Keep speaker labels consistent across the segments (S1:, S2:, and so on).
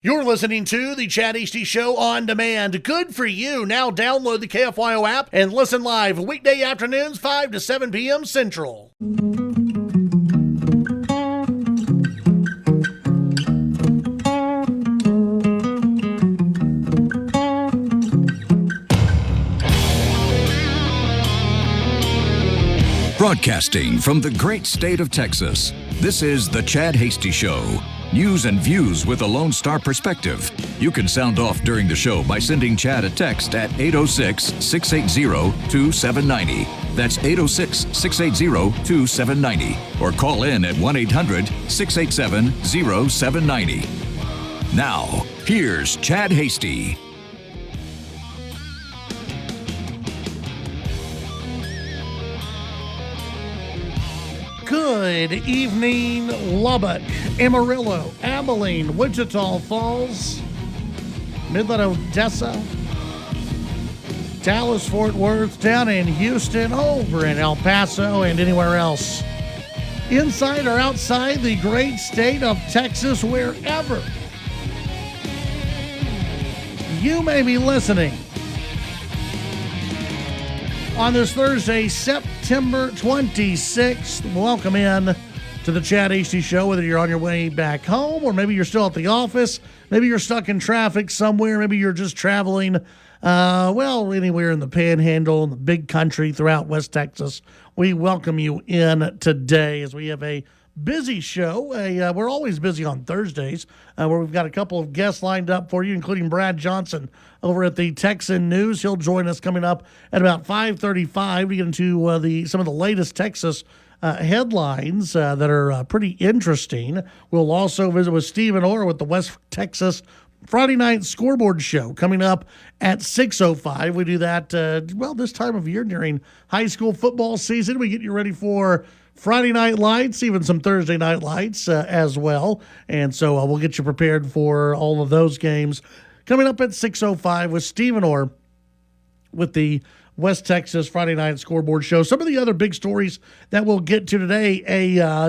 S1: You're listening to the Chad Hasty Show on demand. Good for you. Now download the KFYO app and listen live weekday afternoons 5 to 7 p.m. Central.
S2: Broadcasting from the great state of Texas, this is the Chad Hasty Show. News and views with a Lone Star perspective. You can sound off during the show by sending Chad a text at 806-680-2790. That's 806-680-2790. Or call in at 1-800-687-0790. Now, here's Chad Hasty.
S1: Good evening, Lubbock, Amarillo, Abilene, Wichita Falls, Midland, Odessa, Dallas, Fort Worth, down in Houston, over in El Paso, and anywhere else. Inside or outside the great state of Texas, wherever you may be listening. On this Thursday, September 26th, welcome in to the Chad Hasty Show, whether you're on your way back home or maybe you're still at the office, maybe you're stuck in traffic somewhere, maybe you're just traveling, anywhere in the Panhandle, in the big country throughout West Texas. We welcome you in today as we have a busy show. We're always busy on Thursdays, where we've got a couple of guests lined up for you, including Brad Johnson over at the Texan News. He'll join us coming up at about 5:35 to get into some of the latest Texas headlines that are pretty interesting. We'll also visit with Stephen Orr with the West Texas Friday Night Scoreboard Show coming up at 6:05. We do that, this time of year during high school football season. We get you ready for Friday Night Lights, even some Thursday Night Lights as well. And so we'll get you prepared for all of those games coming up at 6:05 with Stephen Orr with the West Texas Friday Night Scoreboard Show. Some of the other big stories that we'll get to today,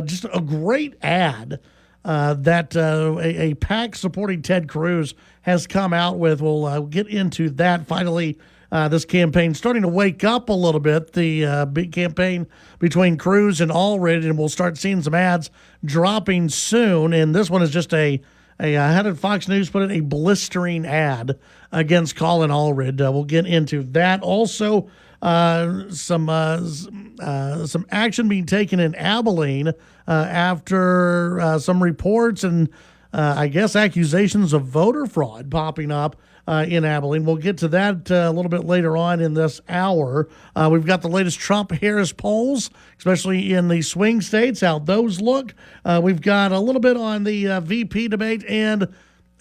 S1: just a great ad that a PAC supporting Ted Cruz has come out with. We'll get into that. Finally, this campaign starting to wake up a little bit, the big campaign between Cruz and Allred, and we'll start seeing some ads dropping soon. And this one is just how did Fox News put it? A blistering ad against Colin Allred. We'll get into that. Also, some action being taken in Abilene after some reports and I guess accusations of voter fraud popping up in Abilene. We'll get to that a little bit later on in this hour. We've got the latest Trump-Harris polls, especially in the swing states, how those look. We've got a little bit on the VP debate, and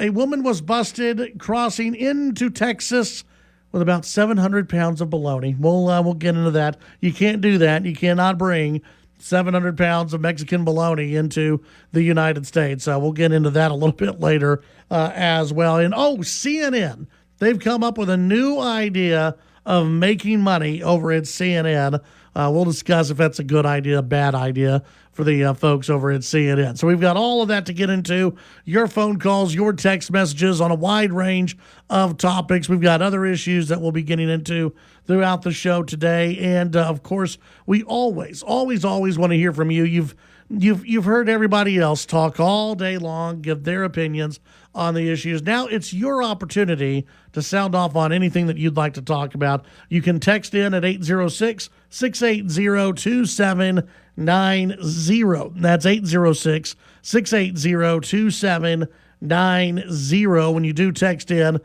S1: a woman was busted crossing into Texas with about 700 pounds of bologna. We'll get into that. You can't do that. You cannot bring 700 pounds of Mexican bologna into the United States. We'll get into that a little bit later as well. And CNN, they've come up with a new idea of making money over at CNN. We'll discuss if that's a good idea, a bad idea for the folks over at CNN. So we've got all of that to get into. Your phone calls, your text messages on a wide range of topics. We've got other issues that we'll be getting into throughout the show today. And, of course, we always want to hear from you. You've heard everybody else talk all day long, give their opinions on the issues. Now it's your opportunity to sound off on anything that you'd like to talk about. You can text in at 806-680-2790. That's 806-680-2790. When you do text in,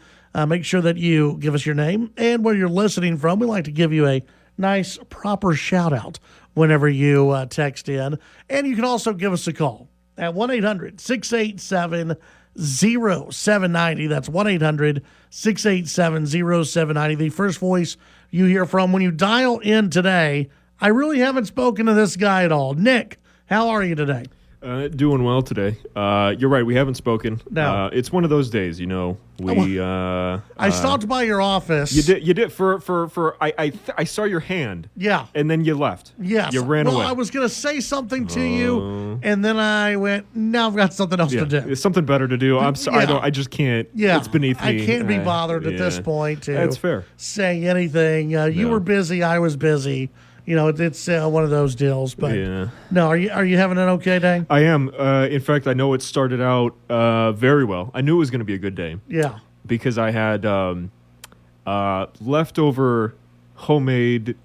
S1: make sure that you give us your name and where you're listening from. We like to give you a nice, proper shout-out whenever you text in. And you can also give us a call at 1-800-687-0790. That's 1-800-687-0790. The first voice you hear from when you dial in today, I really haven't spoken to this guy at all. Nick, how are you today?
S3: Doing well today. You're right. We haven't spoken.
S1: No.
S3: It's one of those days, you know.
S1: I stopped by your office.
S3: You did for I saw your hand.
S1: Yeah.
S3: And then you left.
S1: Yes.
S3: You ran away.
S1: I was going to say something to you, and then I went, no, I've got something else to do.
S3: It's something better to do. I'm sorry.
S1: Yeah.
S3: I just can't.
S1: Yeah.
S3: It's beneath me.
S1: I can't be bothered at this point to
S3: That's fair.
S1: say anything. You were busy. I was busy. You know, it's one of those deals. But no, are you having an okay day?
S3: I am. In fact, I know it started out very well. I knew it was going to be a good day.
S1: Yeah.
S3: Because I had leftover homemade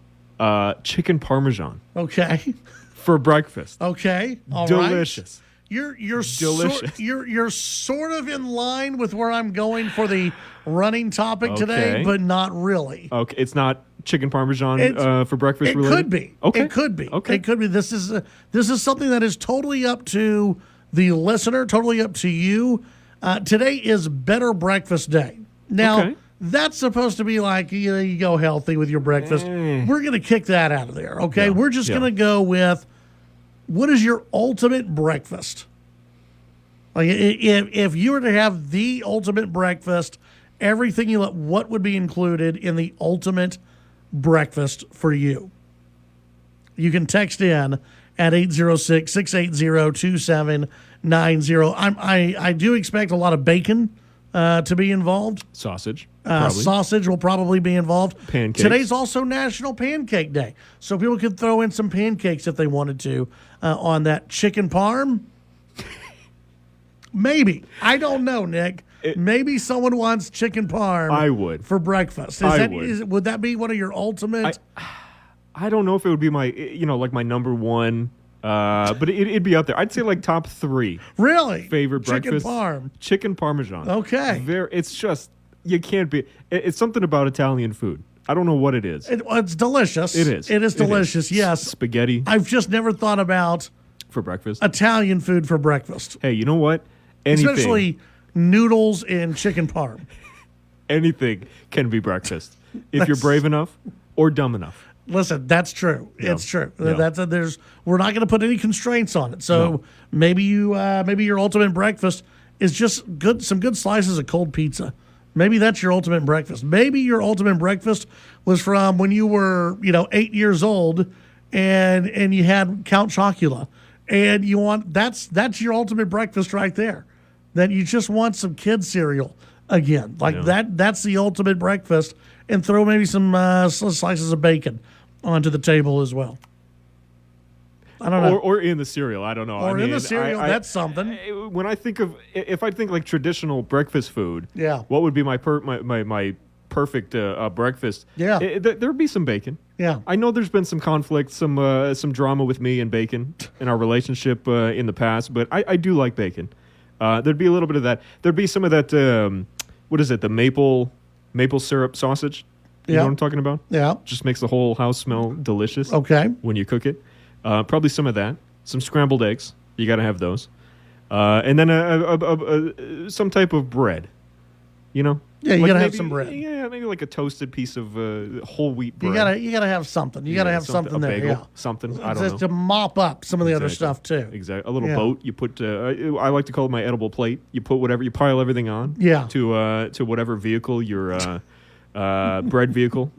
S3: chicken parmesan.
S1: Okay.
S3: For breakfast.
S1: Okay. All
S3: Delicious.
S1: Right. You're
S3: delicious.
S1: You're sort of in line with where I'm going for the running topic today, but not really.
S3: Okay, it's not chicken parmesan for breakfast.
S1: It
S3: related?
S1: could be.
S3: Okay,
S1: it could be.
S3: Okay,
S1: it could be. This is something that is totally up to the listener, totally up to you. Today is Better Breakfast Day. Now that's supposed to be like you go healthy with your breakfast. We're gonna kick that out of there. Okay, we're just gonna go with. What is your ultimate breakfast? Like, if you were to have the ultimate breakfast, everything you what would be included in the ultimate breakfast for you? You can text in at 806-680-2790. I do expect a lot of bacon to be involved.
S3: Sausage.
S1: Sausage will probably be involved.
S3: Pancakes.
S1: Today's also National Pancake Day, so people could throw in some pancakes if they wanted to on that chicken parm. Maybe. I don't know, Nick. Maybe someone wants chicken parm.
S3: I would.
S1: For breakfast. Would that be one of your ultimate?
S3: I don't know if it would be my, like my number one. But it'd be up there. I'd say like top 3.
S1: Really?
S3: Favorite breakfast. Chicken parmesan.
S1: Okay.
S3: It's just, you can't be. It's something about Italian food. I don't know what it is.
S1: It's delicious.
S3: It is.
S1: It is delicious, yes.
S3: Spaghetti.
S1: I've just never thought about
S3: for breakfast.
S1: Italian food for breakfast.
S3: Hey, you know what? Anything.
S1: Especially noodles and chicken parm.
S3: Anything can be breakfast if you're brave enough or dumb enough.
S1: Listen, that's true.
S3: Yeah.
S1: It's true.
S3: Yeah.
S1: We're not going to put any constraints on it. So maybe your ultimate breakfast is just some good slices of cold pizza. Maybe that's your ultimate breakfast. Maybe your ultimate breakfast was from when you were 8 years old, and you had Count Chocula, and that's your ultimate breakfast right there. That you just want some kid cereal again, that's the ultimate breakfast, and throw maybe some slices of bacon onto the table as well. I don't know.
S3: Or in the cereal. I don't know.
S1: In the cereal, that's something.
S3: When I think if I think like traditional breakfast food, what would be my perfect breakfast?
S1: Yeah.
S3: There'd be some bacon.
S1: Yeah.
S3: I know there's been some conflict, some drama with me and bacon in our relationship in the past, but I do like bacon. There'd be a little bit of that. There'd be some of that, what is it, the maple syrup sausage? You know what I'm talking about?
S1: Yeah.
S3: Just makes the whole house smell delicious.
S1: Okay.
S3: When you cook it. Probably some of that. Some scrambled eggs. You got to have those. And then some type of bread. Yeah,
S1: you got to have some bread.
S3: Yeah, maybe like a toasted piece of whole wheat bread.
S1: You got to have something. You got to have something there.
S3: Bagel,
S1: yeah.
S3: Something. I don't
S1: know. To mop up some of the other stuff too.
S3: Exactly. A little boat. You put. I like to call it my edible plate. You put whatever. You pile everything on.
S1: Yeah.
S3: To whatever vehicle your bread vehicle.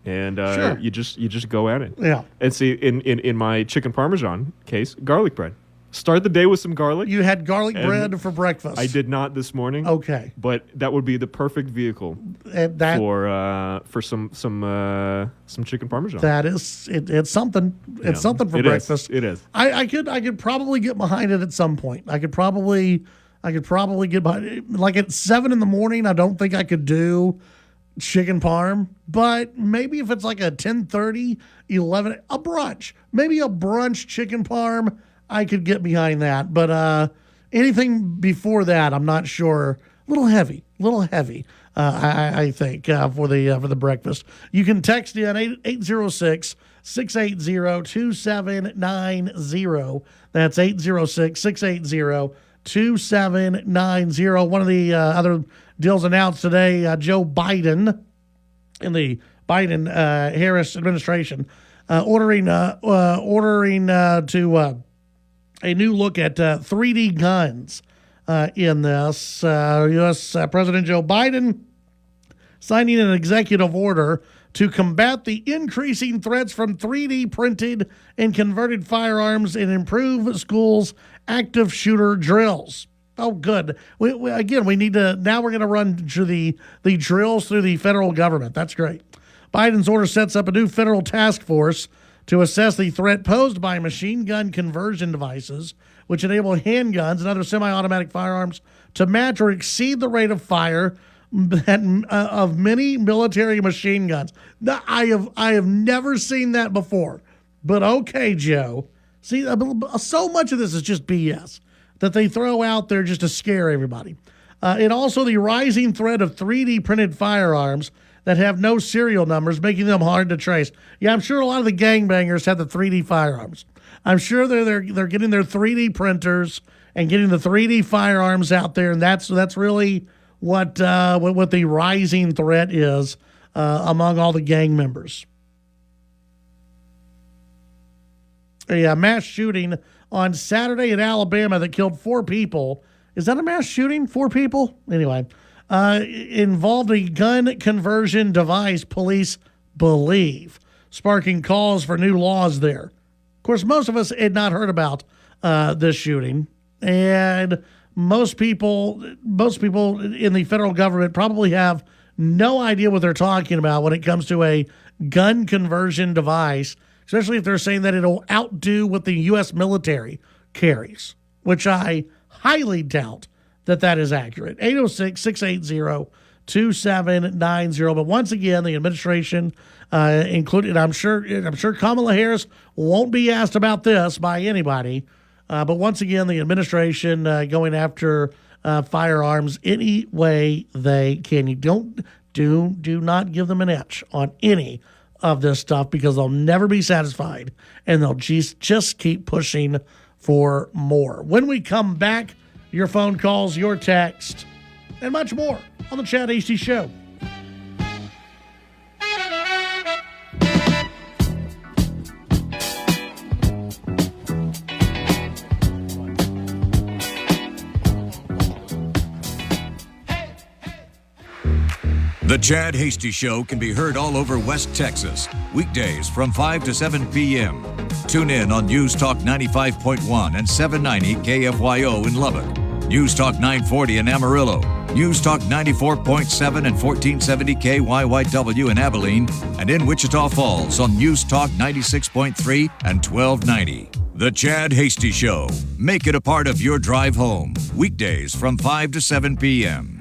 S3: And you just go at it.
S1: Yeah.
S3: And see, in my chicken parmesan case, garlic bread. Start the day with some garlic.
S1: You had garlic bread for breakfast.
S3: I did not this morning.
S1: Okay.
S3: But that would be the perfect vehicle for some chicken parmesan.
S1: That is it's something. It's something for breakfast.
S3: It is.
S1: I could probably get behind it at some point. I could probably get behind it. Like at 7 a.m, I don't think I could do chicken parm, but maybe if it's like a 10:30, 11, a brunch, maybe a brunch chicken parm, I could get behind that. But anything before that, I'm not sure. A little heavy. I think for the breakfast. You can text in 806-680-2790. That's 806-680-2790. One of the other deals announced today, Joe Biden in the Biden-Harris administration ordering to a new look at 3D guns in this. U.S. President Joe Biden signing an executive order to combat the increasing threats from 3D printed and converted firearms and improve schools' active shooter drills. Oh, good. We need to, now we're going to run through the drills through the federal government. That's great. Biden's order sets up a new federal task force to assess the threat posed by machine gun conversion devices, which enable handguns and other semi-automatic firearms to match or exceed the rate of fire of many military machine guns. Now, I have never seen that before, but okay, Joe. See, so much of this is just BS that they throw out there just to scare everybody. And also the rising threat of 3D printed firearms that have no serial numbers, making them hard to trace. Yeah, I'm sure a lot of the gangbangers have the 3D firearms. I'm sure they're getting their 3D printers and getting the 3D firearms out there, and that's really what the rising threat is among all the gang members. A mass shooting on Saturday in Alabama that killed 4 people. Is that a mass shooting? 4 people? Anyway, involved a gun conversion device, police believe, sparking calls for new laws there. Of course, most of us had not heard about this shooting, and most people in the federal government probably have no idea what they're talking about when it comes to a gun conversion device, especially if they're saying that it'll outdo what the U.S. military carries, which I highly doubt that is accurate. 806-680-2790. But once again, the administration, including, I'm sure Kamala Harris won't be asked about this by anybody. But once again, the administration going after firearms any way they can. You do not give them an inch on any of this stuff, because they'll never be satisfied and they'll just keep pushing for more. When we come back, your phone calls, your text, and much more on the Chad Hasty Show.
S2: The Chad Hasty Show can be heard all over West Texas, weekdays from 5 to 7 p.m. Tune in on News Talk 95.1 and 790 KFYO in Lubbock, News Talk 940 in Amarillo, News Talk 94.7 and 1470 KYYW in Abilene, and in Wichita Falls on News Talk 96.3 and 1290. The Chad Hasty Show. Make it a part of your drive home, weekdays from 5 to 7 p.m.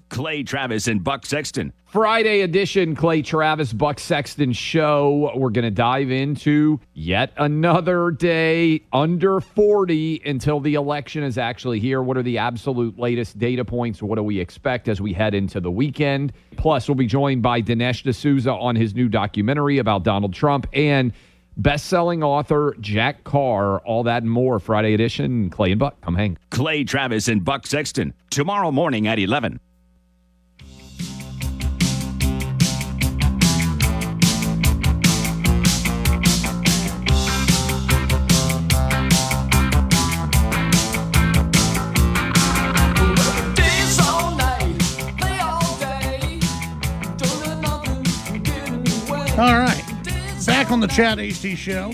S4: Clay Travis and Buck Sexton.
S5: Friday edition Clay Travis, Buck Sexton show. We're going to dive into yet another day under 40 until the election is actually here. What are the absolute latest data points? What do we expect as we head into the weekend? Plus, we'll be joined by Dinesh D'Souza on his new documentary about Donald Trump and best-selling author Jack Carr. All that and more. Friday edition. Clay and Buck, come hang.
S4: Clay Travis and Buck Sexton, tomorrow morning at 11.
S1: All right, back on the Chad Hasty Show.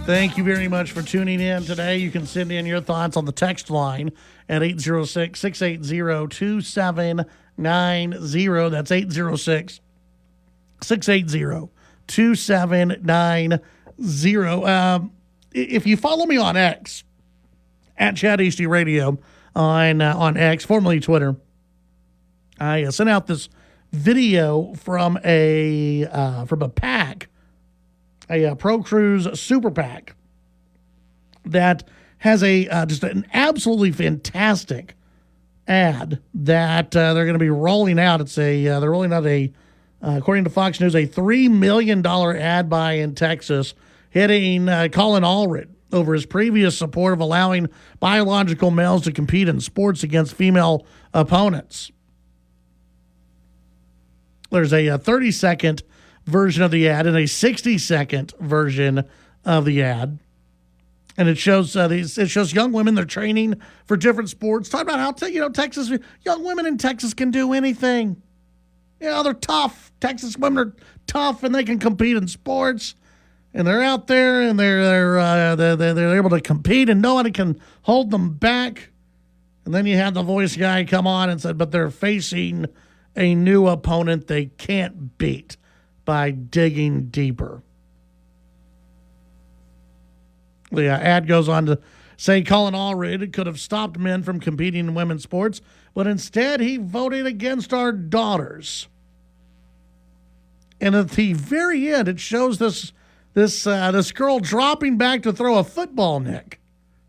S1: Thank you very much for tuning in today. You can send in your thoughts on the text line at 806-680-2790. That's 806-680-2790. If you follow me on X, at Chad Hasty Radio on X, formerly Twitter, I sent out this video from a PAC, a Pro Cruz super PAC that has just an absolutely fantastic ad that they're going to be rolling out. It's they're rolling out according to Fox News, a $3 million ad buy in Texas, hitting Colin Allred over his previous support of allowing biological males to compete in sports against female opponents. There's a 30-second version of the ad and a 60-second version of the ad. And it shows young women, they're training for different sports. Talk about how Texas, young women in Texas can do anything. They're tough. Texas women are tough, and they can compete in sports. And they're out there, and they're able to compete, and nobody can hold them back. And then you had the voice guy come on and said, but they're facing a new opponent they can't beat by digging deeper. The ad goes on to say Colin Allred could have stopped men from competing in women's sports, but instead he voted against our daughters. And at the very end, it shows this girl dropping back to throw a football, Nick.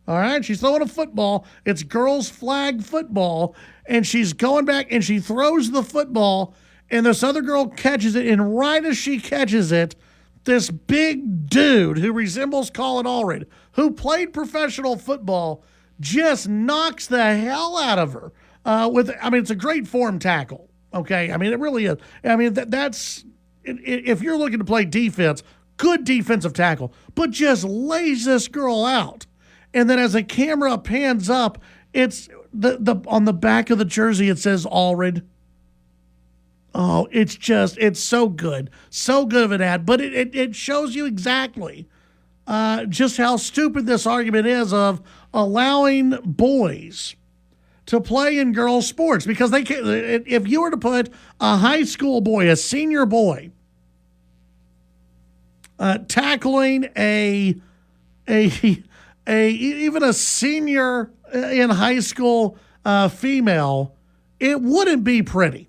S1: All right, she's throwing a football. It's girls' flag football, and she's going back and she throws the football, and this other girl catches it, and right as she catches it, this big dude who resembles Colin Allred, who played professional football, just knocks the hell out of her. It's a great form tackle. Okay, it really is. That's if you're looking to play defense, good defensive tackle, but just lays this girl out. And then as the camera pans up, it's the on the back of the jersey it says Allred. Oh, it's so good. So good of an ad. But it shows you exactly just how stupid this argument is of allowing boys to play in girls' sports. Because they can, if you were to put a high school boy, a senior boy, tackling even a senior in high school female, it wouldn't be pretty.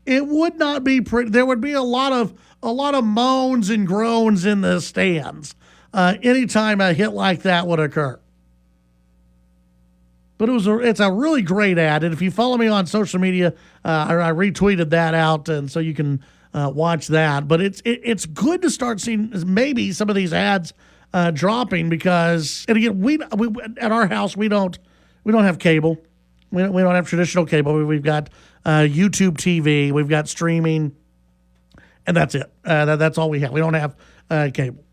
S1: It would not be pretty. There would be a lot of moans and groans in the stands anytime a hit like that would occur. But it's a really great ad, and if you follow me on social media, I retweeted that out, and so you can watch that. But it's good to start seeing maybe some of these ads dropping because, and again, we at our house we don't have cable. We don't have traditional cable. We've got YouTube TV. We've got streaming, and that's it. That's all we have. We don't have cable.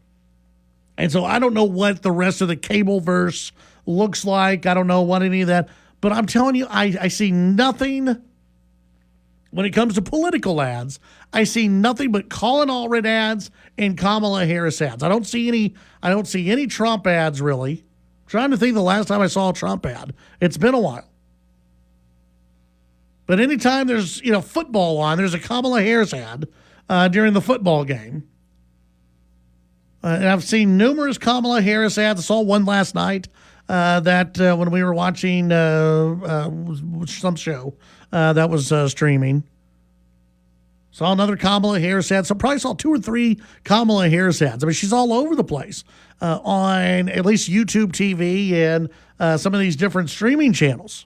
S1: And so I don't know what the rest of the cable verse looks like. I don't know what any of that. But I'm telling you, I see nothing when it comes to political ads. I see nothing but Colin Allred ads and Kamala Harris ads. I don't see any Trump ads really. I'm trying to think the last time I saw a Trump ad. It's been a while. But anytime there's football on, there's a Kamala Harris ad during the football game. And I've seen numerous Kamala Harris ads. I saw one last night that when we were watching some show that was streaming. Saw another Kamala Harris ad. So probably saw 2 or 3 Kamala Harris ads. She's all over the place on at least YouTube TV and some of these different streaming channels.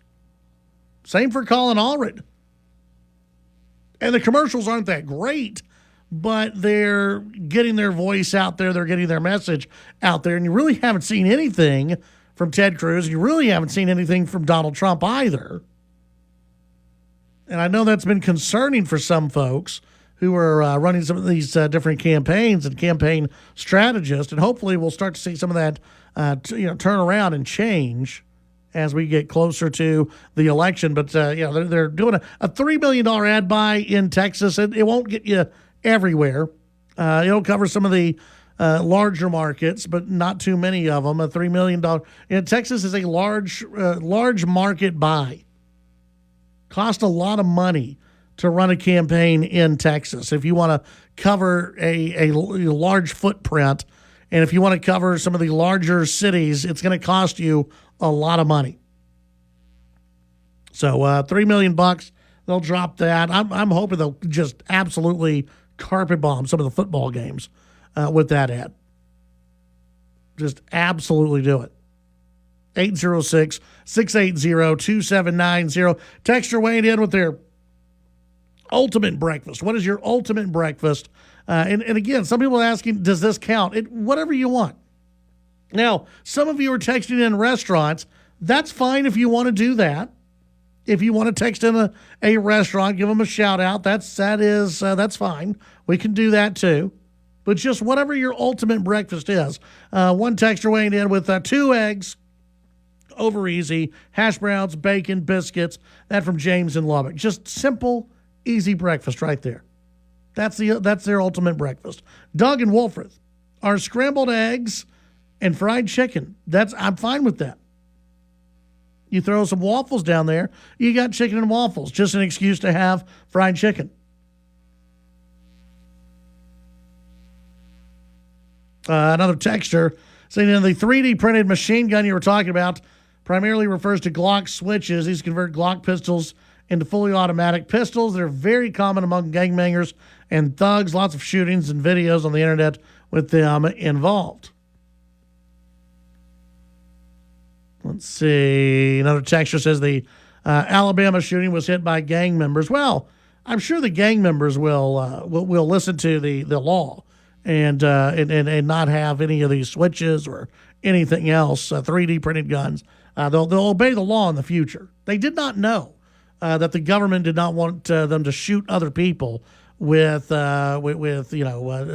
S1: Same for Colin Allred. And the commercials aren't that great, but they're getting their voice out there. They're getting their message out there. And you really haven't seen anything from Ted Cruz. You really haven't seen anything from Donald Trump either. And I know that's been concerning for some folks who are running some of these different campaigns and campaign strategists. And hopefully we'll start to see some of that turn around and change as we get closer to the election. But, they're doing a $3 million ad buy in Texas. It won't get you everywhere. It'll cover some of the larger markets, but not too many of them. A $3 million. Texas is a large market buy. Cost a lot of money to run a campaign in Texas. If you want to cover a large footprint, and if you want to cover some of the larger cities, it's going to cost you a lot of money. So $3 million, they'll drop that. I'm hoping they'll just absolutely carpet bomb some of the football games with that ad. Just absolutely do it. 806-680-2790. Texter weighing in with their ultimate breakfast. What is your ultimate breakfast? And again, some people are asking, does this count? Whatever you want. Now, some of you are texting in restaurants. That's fine if you want to do that. If you want to text in a restaurant, give them a shout out. That's fine. We can do that too. but just whatever your ultimate breakfast is. One texter weighing in with 2 eggs, over easy, hash browns, bacon, biscuits. That from James in Lubbock. Just simple, easy breakfast right there. That's their ultimate breakfast. Doug and Wolfrith are scrambled eggs and fried chicken. I'm fine with that. You throw some waffles down there, you got chicken and waffles. Just an excuse to have fried chicken. Another texter saying the 3D printed machine gun you were talking about primarily refers to Glock switches. These convert Glock pistols into fully automatic pistols. They're very common among gangbangers and thugs. Lots of shootings and videos on the internet with them involved. Let's see. Another texter says the Alabama shooting was hit by gang members. Well, I'm sure the gang members will listen to the law and not have any of these switches or anything else. 3D printed guns. They'll obey the law in the future. They did not know that the government did not want them to shoot other people with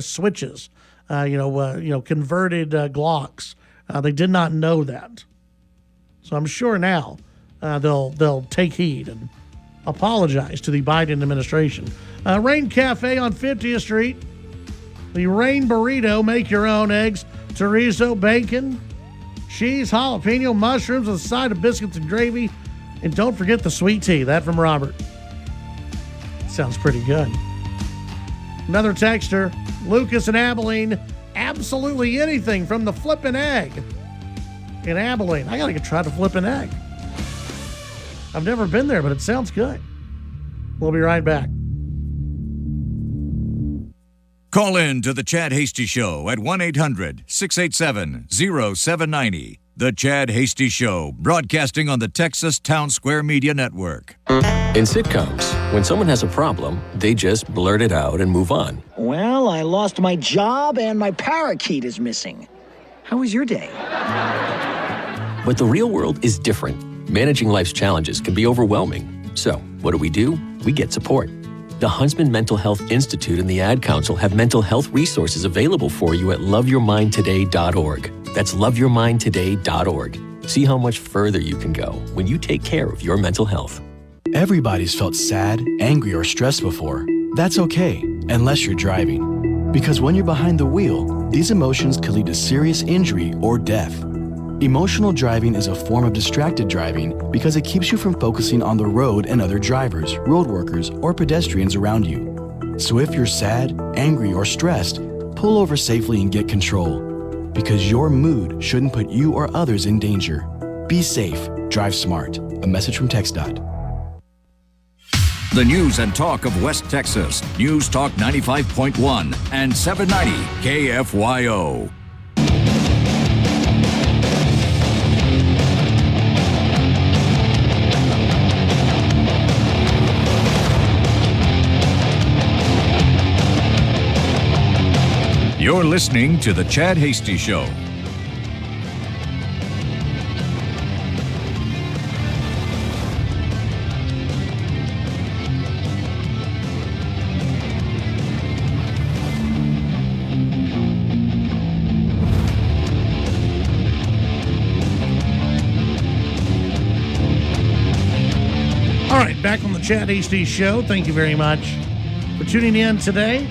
S1: switches. Converted Glocks. They did not know that. So I'm sure now they'll take heed and apologize to the Biden administration. Rain Cafe on 50th Street. The Rain Burrito. Make your own eggs, chorizo, bacon, cheese, jalapeno, mushrooms with a side of biscuits and gravy. And don't forget the sweet tea. That from Robert. Sounds pretty good. Another texter, Lucas in Abilene. Absolutely anything from the flippin' egg in Abilene. I got to try to flip an egg. I've never been there, but it sounds good. We'll be right back.
S2: Call in to the Chad Hasty Show at 1-800-687-0790. The Chad Hasty Show, broadcasting on the Texas Town Square Media Network.
S6: In sitcoms, when someone has a problem, they just blurt it out and move on.
S7: Well, I lost my job and my parakeet is missing. How was your day?
S6: But the real world is different. Managing life's challenges can be overwhelming. So, what do? We get support. The Huntsman Mental Health Institute and the Ad Council have mental health resources available for you at loveyourmindtoday.org. That's loveyourmindtoday.org. See how much further you can go when you take care of your mental health.
S8: Everybody's felt sad, angry, or stressed before. That's okay, unless you're driving. Because when you're behind the wheel, these emotions could lead to serious injury or death. Emotional driving is a form of distracted driving because it keeps you from focusing on the road and other drivers, road workers, or pedestrians around you. So if you're sad, angry, or stressed, pull over safely and get control. Because your mood shouldn't put you or others in danger. Be safe. Drive smart. A message from TxDOT.
S2: The news and talk of West Texas. News Talk 95.1 and 790 KFYO. You're listening to The Chad Hasty Show.
S1: All right, back on the Chad Hasty Show. Thank you very much for tuning in today.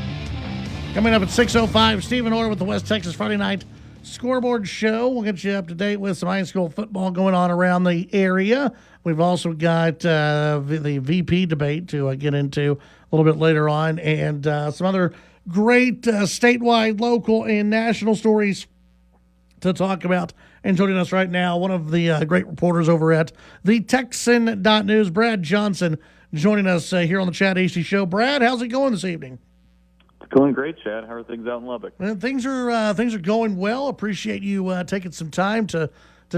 S1: Coming up at 6:05, Stephen Orr with the West Texas Friday Night Scoreboard Show. We'll get you up to date with some high school football going on around the area. We've also got the VP debate to get into a little bit later on, and some other great statewide, local, and national stories to talk about. And joining us right now, one of the great reporters over at the Texan.news, Brad Johnson, joining us here on the Chad Hasty Show. Brad, how's it going this evening?
S9: It's going great, Chad. How are things out in Lubbock?
S1: Things are going well. Appreciate you taking some time to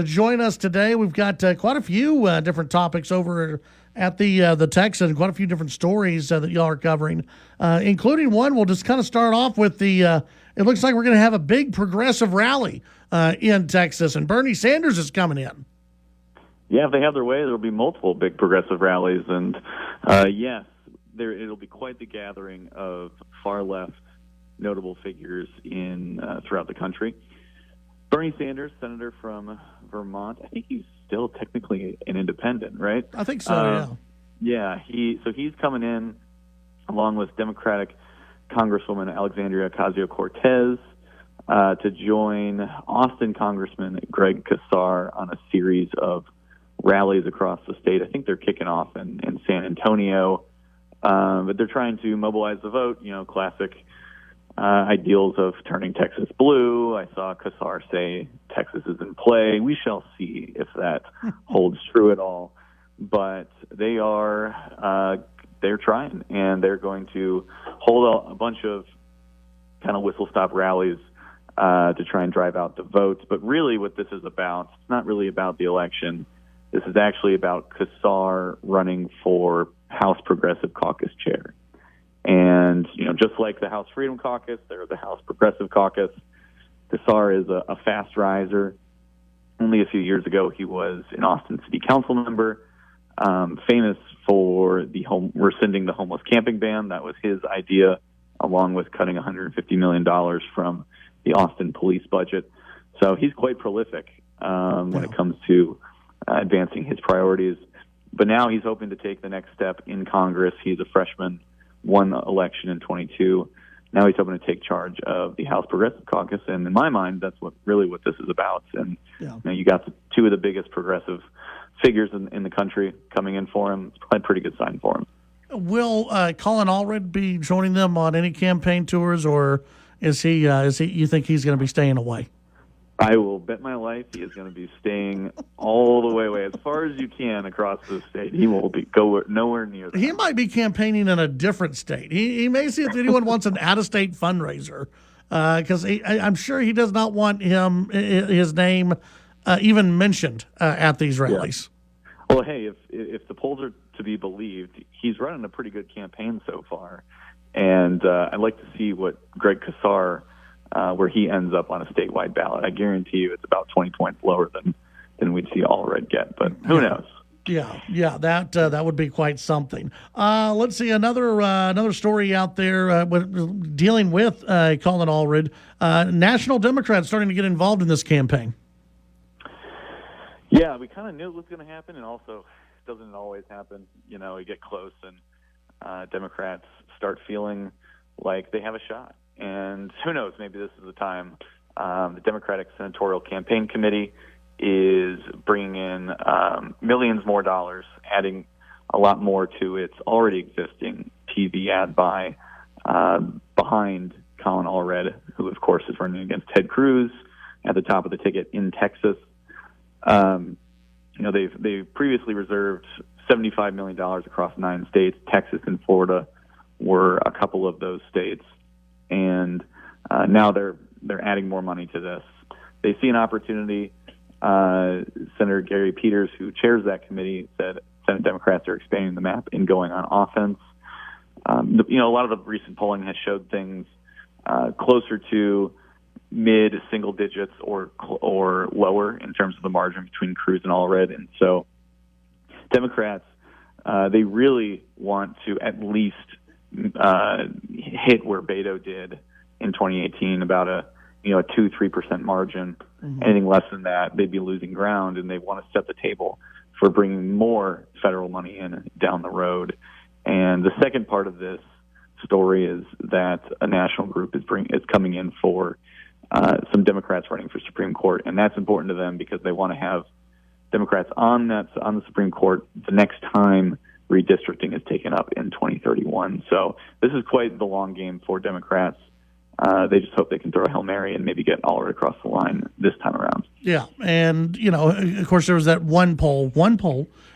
S1: join us today. We've got quite a few different topics over at the Texan, quite a few different stories that y'all are covering, including one. We'll just kind of start off with the. It looks like we're going to have a big progressive rally in Texas, and Bernie Sanders is coming in.
S9: Yeah, if they have their way, there will be multiple big progressive rallies, and yes. It'll be quite the gathering of far-left notable figures in throughout the country. Bernie Sanders, senator from Vermont, I think he's still technically an independent, right?
S1: I think so,
S9: yeah. He's coming in along with Democratic Congresswoman Alexandria Ocasio-Cortez to join Austin Congressman Greg Casar on a series of rallies across the state. I think they're kicking off in San Antonio, but they're trying to mobilize the vote, classic ideals of turning Texas blue. I saw Casar say Texas is in play. We shall see if that holds true at all. But they're trying, and they're going to hold a bunch of kind of whistle-stop rallies to try and drive out the votes. But really what this is about, it's not really about the election. This is actually about Casar running for House Progressive Caucus chair. And, just like the House Freedom Caucus, they're the House Progressive Caucus. Casar is a fast riser. Only a few years ago, he was an Austin City Council member, famous for rescinding the homeless camping ban. That was his idea, along with cutting $150 million from the Austin police budget. So he's quite prolific when it comes to advancing his priorities. But now he's hoping to take the next step in Congress. He's a freshman, won the election in 22. Now he's hoping to take charge of the House Progressive Caucus. And in my mind, that's what this is about. And you got two of the biggest progressive figures in the country coming in for him. It's probably a pretty good sign for him.
S1: Will Colin Allred be joining them on any campaign tours, or is he? You think he's going to be staying away?
S9: I will bet my life he is going to be staying all the way away, as far as you can across the state. He will go nowhere near that.
S1: He might be campaigning in a different state. He may see if anyone wants an out-of-state fundraiser, because I'm sure he does not want his name even mentioned at these rallies.
S9: Yeah. Well, hey, if the polls are to be believed, he's running a pretty good campaign so far, and I'd like to see what Greg Casar. Where he ends up on a statewide ballot. I guarantee you it's about 20 points lower than we'd see Allred get, but who knows?
S1: Yeah, that would be quite something. Let's see, another story out there dealing with Colin Allred. National Democrats starting to get involved in this campaign.
S9: Yeah, we kind of knew it was going to happen, and also doesn't always happen. You get close, and Democrats start feeling like they have a shot. And who knows, maybe this is the time. The Democratic Senatorial Campaign Committee is bringing in millions more dollars, adding a lot more to its already existing TV ad buy behind Colin Allred, who, of course, is running against Ted Cruz at the top of the ticket in Texas. They've previously reserved $75 million across 9 states. Texas and Florida were a couple of those states. And now they're adding more money to this. They see an opportunity. Senator Gary Peters, who chairs that committee, said Senate Democrats are expanding the map and going on offense. A lot of the recent polling has showed things closer to mid-single digits or lower in terms of the margin between Cruz and Allred. And so Democrats, they really want to at least hit where Beto did in 2018, about a 2-3% margin. Mm-hmm. Anything less than that, they'd be losing ground, and they want to set the table for bringing more federal money in down the road. And the second part of this story is that a national group is coming in for some Democrats running for Supreme Court, and that's important to them because they want to have Democrats on the Supreme Court the next time redistricting is taken up in 2031. So this is quite the long game for Democrats. They just hope they can throw a Hail Mary and maybe get Allred across the line this time around.
S1: Yeah, and, of course, there was that one poll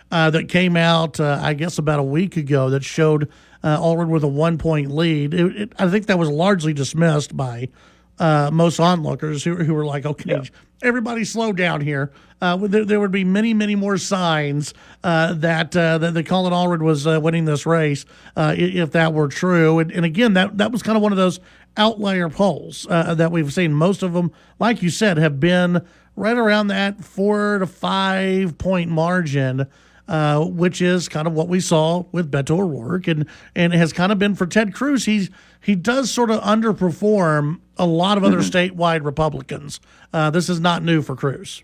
S1: that came out, I guess, about a week ago that showed Allred with a 1-point lead. I think that was largely dismissed by most onlookers who were like, okay, everybody slow down here. There would be many, many more signs that Colin Allred was winning this race if that were true. And again, that was kind of one of those outlier polls that we've seen. Most of them, like you said, have been right around that 4 to 5 point margin. which is kind of what we saw with Beto O'Rourke, and it has kind of been for Ted Cruz. He does sort of underperform a lot of other statewide Republicans. This is not new for Cruz.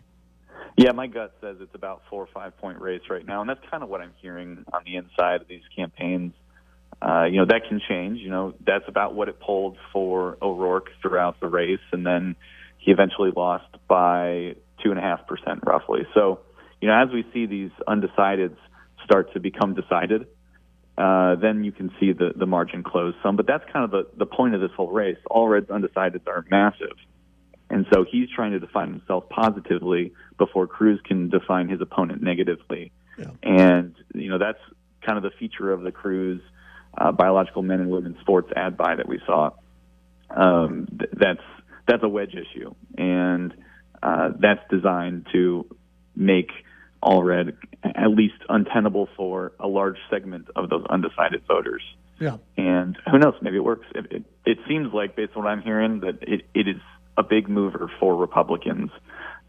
S9: Yeah, my gut says it's about 4 or 5 point race right now, and that's kind of what I'm hearing on the inside of these campaigns. That can change. That's about what it polled for O'Rourke throughout the race, and then he eventually lost by 2.5% roughly. So, as we see these undecideds start to become decided, then you can see the margin close some. But that's kind of the point of this whole race. All red undecideds are massive. And so he's trying to define himself positively before Cruz can define his opponent negatively. Yeah. And, that's kind of the feature of the Cruz biological men and women sports ad buy that we saw. That's a wedge issue. And that's designed to make all red at least untenable for a large segment of those undecided voters.
S1: Yeah.
S9: And who knows, maybe it works. It seems like, based on what I'm hearing, that it is a big mover for Republicans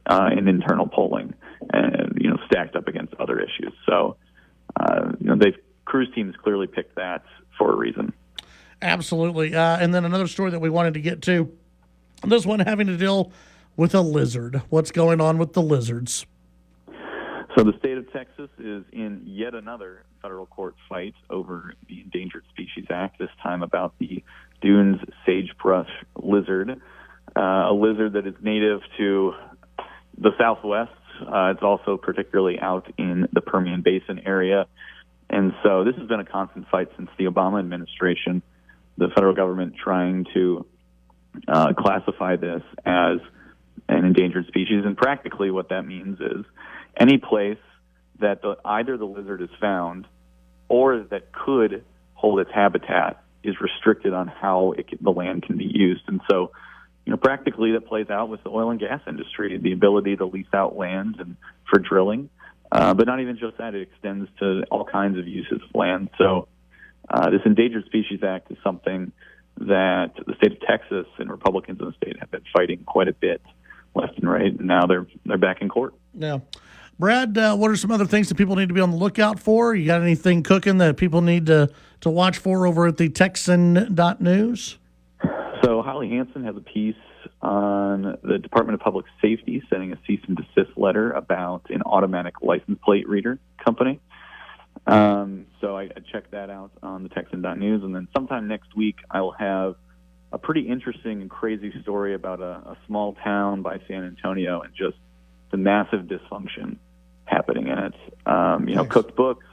S9: in internal polling, and stacked up against other issues. So, Cruz teams clearly picked that for a reason.
S1: Absolutely. And then another story that we wanted to get to, this one having to deal with a lizard. What's going on with the lizards?
S9: So the state of Texas is in yet another federal court fight over the Endangered Species Act, this time about the Dunes sagebrush lizard, a lizard that is native to the Southwest. It's also particularly out in the Permian Basin area. And so this has been a constant fight since the Obama administration, the federal government trying to classify this as an endangered species. And practically what that means is any place that either the lizard is found or that could hold its habitat is restricted on how the land can be used. And so, practically that plays out with the oil and gas industry, the ability to lease out land and for drilling. But not even just that, it extends to all kinds of uses of land. So this Endangered Species Act is something that the state of Texas and Republicans in the state have been fighting quite a bit left and right, and now they're back in court.
S1: Yeah. Brad, what are some other things that people need to be on the lookout for? You got anything cooking that people need to watch for over at the Texan.news?
S9: So Holly Hansen has a piece on the Department of Public Safety sending a cease and desist letter about an automatic license plate reader company. So I checked that out on the Texan.news, and then sometime next week I will have a pretty interesting and crazy story about a small town by San Antonio and just the massive dysfunction happening in it. Nice. Cooked books,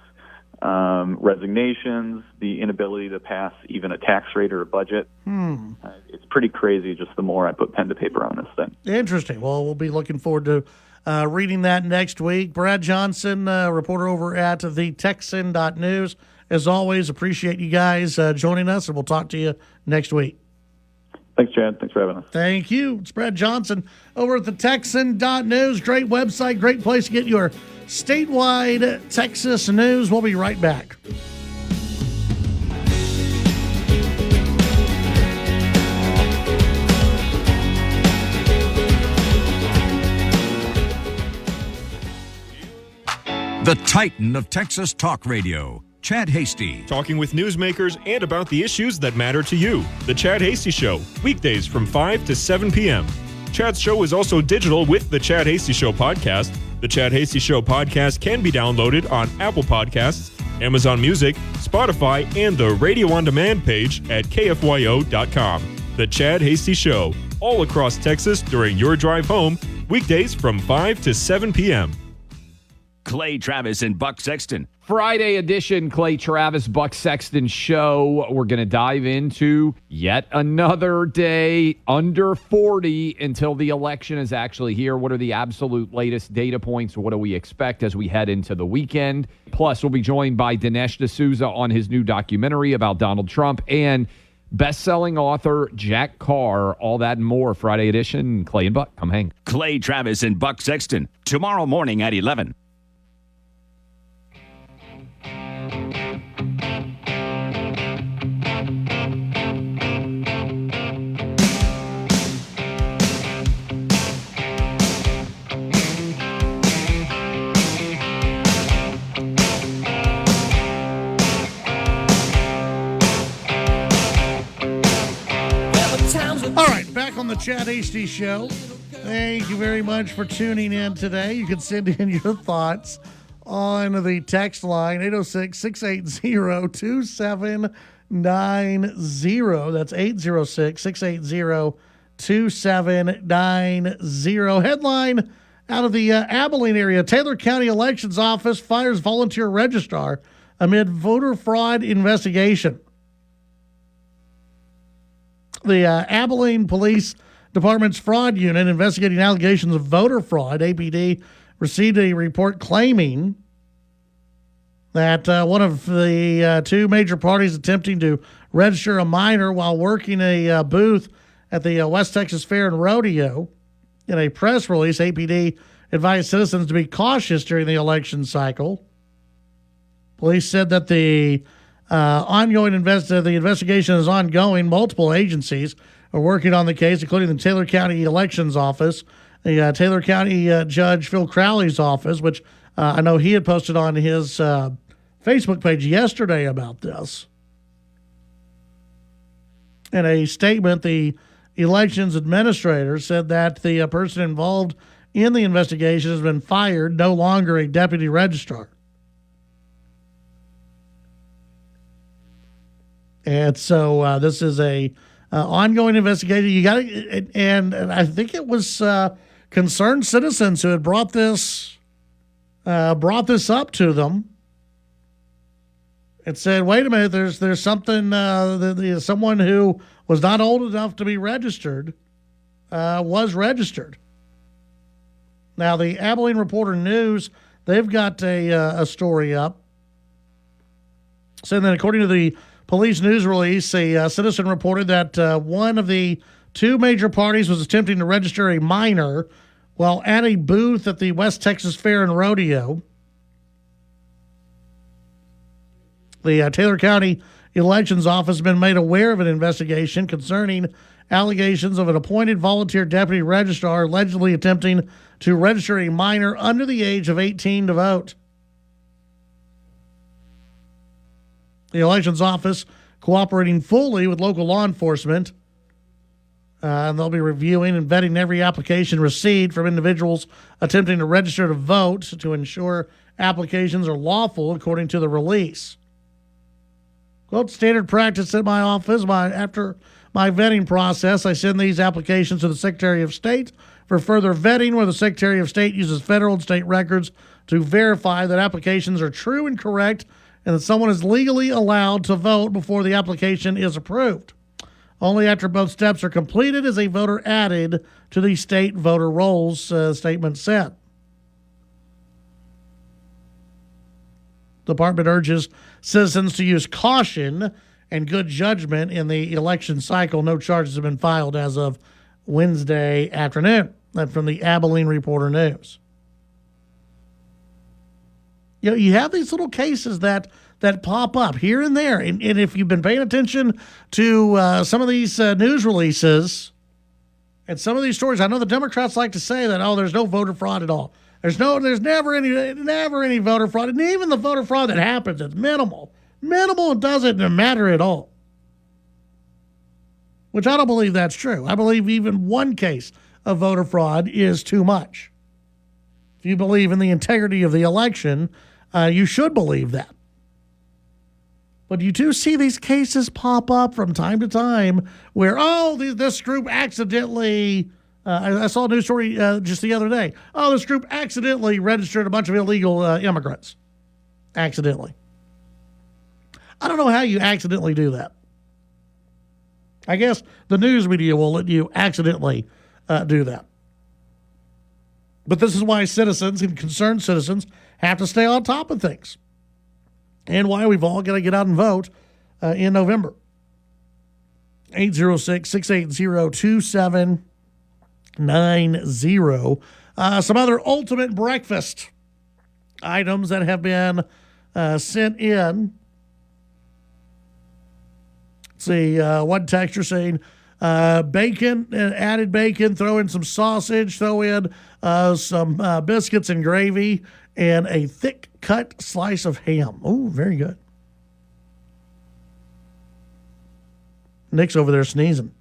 S9: resignations, the inability to pass even a tax rate or a budget. It's pretty crazy just the more I put pen to paper on this thing.
S1: Interesting. Well, we'll be looking forward to reading that next week. Brad Johnson, reporter over at the Texan.news. As always, appreciate you guys joining us, and we'll talk to you next week.
S9: Thanks, Chad. Thanks for having us.
S1: Thank you. It's Brad Johnson over at the Texan.news. Great website, great place to get your statewide Texas news. We'll be right back.
S2: The Titan of Texas Talk Radio, Chad Hasty.
S3: Talking with newsmakers and about the issues that matter to you. The Chad Hasty Show, weekdays from 5 to 7 p.m. Chad's show is also digital with the Chad Hasty Show podcast. The Chad Hasty Show podcast can be downloaded on Apple Podcasts, Amazon Music, Spotify, and the Radio On Demand page at KFYO.com. The Chad Hasty Show, all across Texas during your drive home, weekdays from 5 to 7 p.m.
S4: Clay Travis and Buck Sexton.
S5: Friday edition Clay Travis, Buck Sexton show. We're going to dive into yet another day under 40 until the election is actually here. What are the absolute latest data points? What do we expect as we head into the weekend? Plus, we'll be joined by Dinesh D'Souza on his new documentary about Donald Trump and best-selling author Jack Carr. All that and more. Friday edition. Clay and Buck, come hang.
S4: Clay Travis and Buck Sexton. Tomorrow morning at 11.
S1: back on the Chad Hasty Show. Thank you very much for tuning in today. You can send in your thoughts on the text line, 806-680-2790. That's 806-680-2790. Headline out of the Abilene area. Taylor County Elections Office fires volunteer registrar amid voter fraud investigation. The Abilene Police Department's fraud unit investigating allegations of voter fraud, APD, received a report claiming that one of the two major parties attempting to register a minor while working a booth at the West Texas Fair and Rodeo. In a press release, APD advised citizens to be cautious during the election cycle. Police said that the investigation is ongoing. Multiple agencies are working on the case, including the Taylor County Elections Office, the Taylor County Judge Phil Crowley's office, which I know he had posted on his Facebook page yesterday about this. In a statement, the elections administrator said that the person involved in the investigation has been fired, no longer a deputy registrar. And so this is a ongoing investigation. You got to, and I think it was concerned citizens who had brought this up to them and said, "Wait a minute, there's something. Someone who was not old enough to be registered was registered." Now, the Abilene Reporter News, they've got a story up. So then, according to the police news release, a citizen reported that one of the two major parties was attempting to register a minor while at a booth at the West Texas Fair and Rodeo. The Taylor County Elections Office has been made aware of an investigation concerning allegations of an appointed volunteer deputy registrar allegedly attempting to register a minor under the age of 18 to vote. The Elections Office cooperating fully with local law enforcement. And they'll be reviewing and vetting every application received from individuals attempting to register to vote to ensure applications are lawful according to the release. Quote, standard practice at my office. After my vetting process, I send these applications to the Secretary of State for further vetting, where the Secretary of State uses federal and state records to verify that applications are true and correct and that someone is legally allowed to vote before the application is approved. Only after both steps are completed is a voter added to the state voter rolls, statement said. The department urges citizens to use caution and good judgment in the election cycle. No charges have been filed as of Wednesday afternoon. That's from the Abilene Reporter News. You know, you have these little cases that pop up here and there. And if you've been paying attention to some of these news releases and some of these stories, I know the Democrats like to say that, there's no voter fraud at all. There's never any voter fraud. And even the voter fraud that happens, it's minimal. Minimal, it doesn't matter at all. Which I don't believe that's true. I believe even one case of voter fraud is too much. If you believe in the integrity of the election, you should believe that. But you do see these cases pop up from time to time where, this group accidentally, I saw a news story just the other day. This group accidentally registered a bunch of illegal immigrants. Accidentally. I don't know how you accidentally do that. I guess the news media will let you accidentally do that. But this is why citizens and concerned citizens have to stay on top of things. And why we've all got to get out and vote in November. 806-680-2790. Some other ultimate breakfast items that have been sent in. Let's see, one texter saying bacon, added bacon, throw in some sausage, throw in some biscuits and gravy, and a thick cut slice of ham. Oh, very good. Nick's over there sneezing.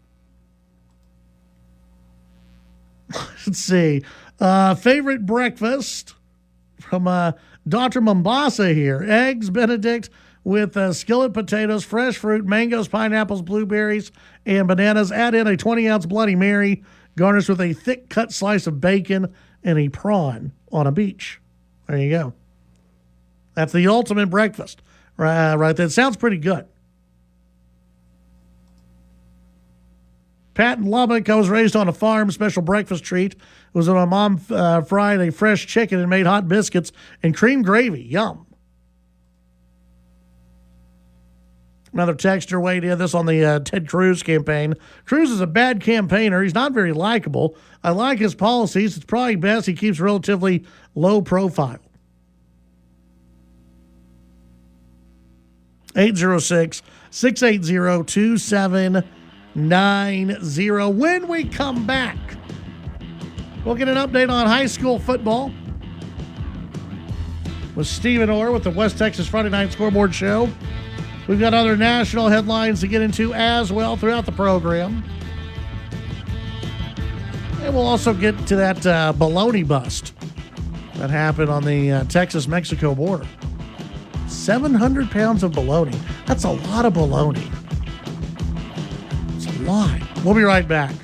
S1: Let's see. Favorite breakfast from Dr. Mombasa here. Eggs Benedict with skillet potatoes, fresh fruit, mangoes, pineapples, blueberries, and bananas. Add in a 20-ounce Bloody Mary, garnished with a thick-cut slice of bacon and a prawn on a beach. There you go. That's the ultimate breakfast. Right there. It sounds pretty good. Pat in Lubbock, I was raised on a farm. Special breakfast treat was when my mom fried a fresh chicken and made hot biscuits and cream gravy. Yum. Another texter weighed in this on the Ted Cruz campaign. Cruz is a bad campaigner. He's not very likable. I like his policies. It's probably best he keeps relatively low profile. 806-680-2790. When we come back, we'll get an update on high school football with Stephen Orr with the West Texas Friday Night Scoreboard Show. We've got other national headlines to get into as well throughout the program. And we'll also get to that bologna bust that happened on the Texas-Mexico border. 700 pounds of bologna. That's a lot of bologna. It's a lot. We'll be right back.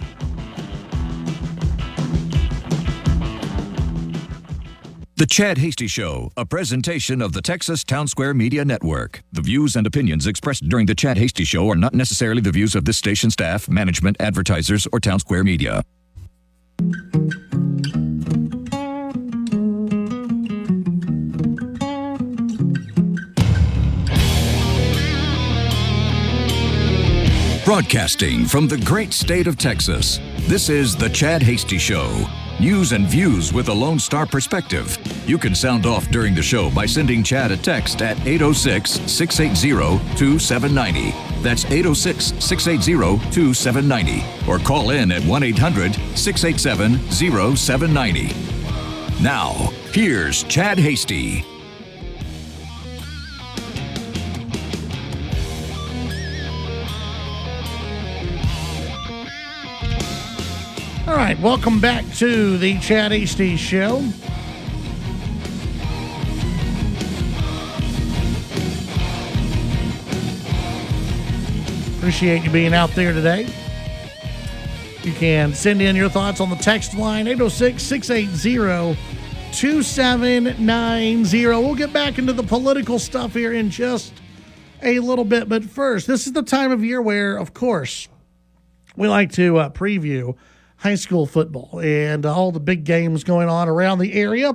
S2: The Chad Hasty Show, a presentation of the Texas Town Square Media Network. The views and opinions expressed during the Chad Hasty Show are not necessarily the views of this station staff, management, advertisers, or Town Square Media. Broadcasting from the great state of Texas, this is The Chad Hasty Show. News and views with a Lone Star perspective. You can sound off during the show by sending Chad a text at 806-680-2790. That's 806-680-2790. Or call in at 1-800-687-0790. Now, here's Chad Hasty.
S1: All right, welcome back to the Chad Hasty Show. Appreciate you being out there today. You can send in your thoughts on the text line, 806-680-2790. We'll get back into the political stuff here in just a little bit. But first, this is the time of year where, of course, we like to preview high school football and all the big games going on around the area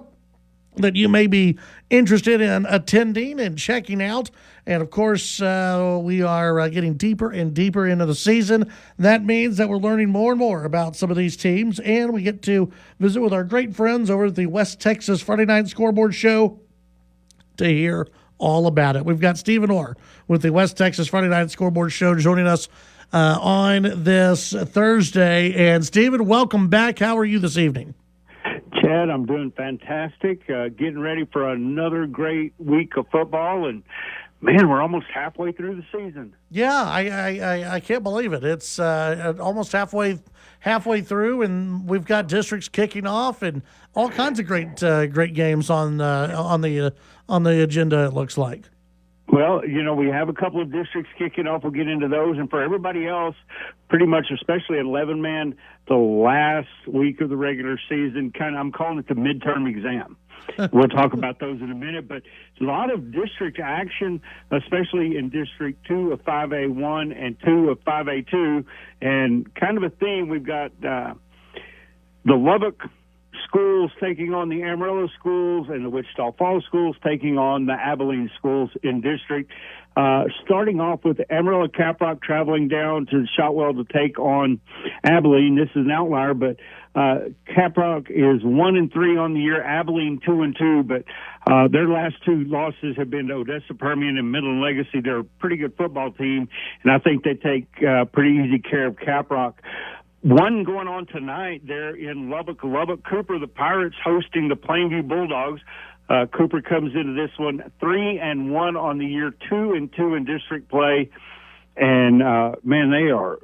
S1: that you may be interested in attending and checking out. And of course, we are getting deeper and deeper into the season. That means that we're learning more and more about some of these teams, and we get to visit with our great friends over at the West Texas Friday Night Scoreboard Show to hear all about it. We've got Stephen Orr with the West Texas Friday Night Scoreboard Show joining us on this Thursday. And Stephen, welcome back. How are you this evening?
S10: Chad, I'm doing fantastic. Getting ready for another great week of football, and man, we're almost halfway through the season.
S1: Yeah, I can't believe it. It's almost halfway through, and we've got districts kicking off, and all kinds of great games on the agenda. It looks like.
S10: Well, we have a couple of districts kicking off. We'll get into those. And for everybody else, pretty much, especially at 11-man, the last week of the regular season, I'm calling it the midterm exam. We'll talk about those in a minute. But a lot of district action, especially in District 2 of 5A1 and 2 of 5A2. And kind of a theme, we've got the Lubbock schools taking on the Amarillo schools, and the Wichita Falls schools taking on the Abilene schools in district. Starting off with Amarillo Caprock traveling down to Shotwell to take on Abilene. This is an outlier, but Caprock is 1-3 on the year, Abilene 2-2, but their last two losses have been to Odessa Permian and Midland Legacy. They're a pretty good football team, and I think they take pretty easy care of Caprock. One going on tonight there in Lubbock. Cooper, the Pirates hosting the Plainview Bulldogs. Cooper comes into this one 3-1 on the year, 2-2 in district play, and man, they are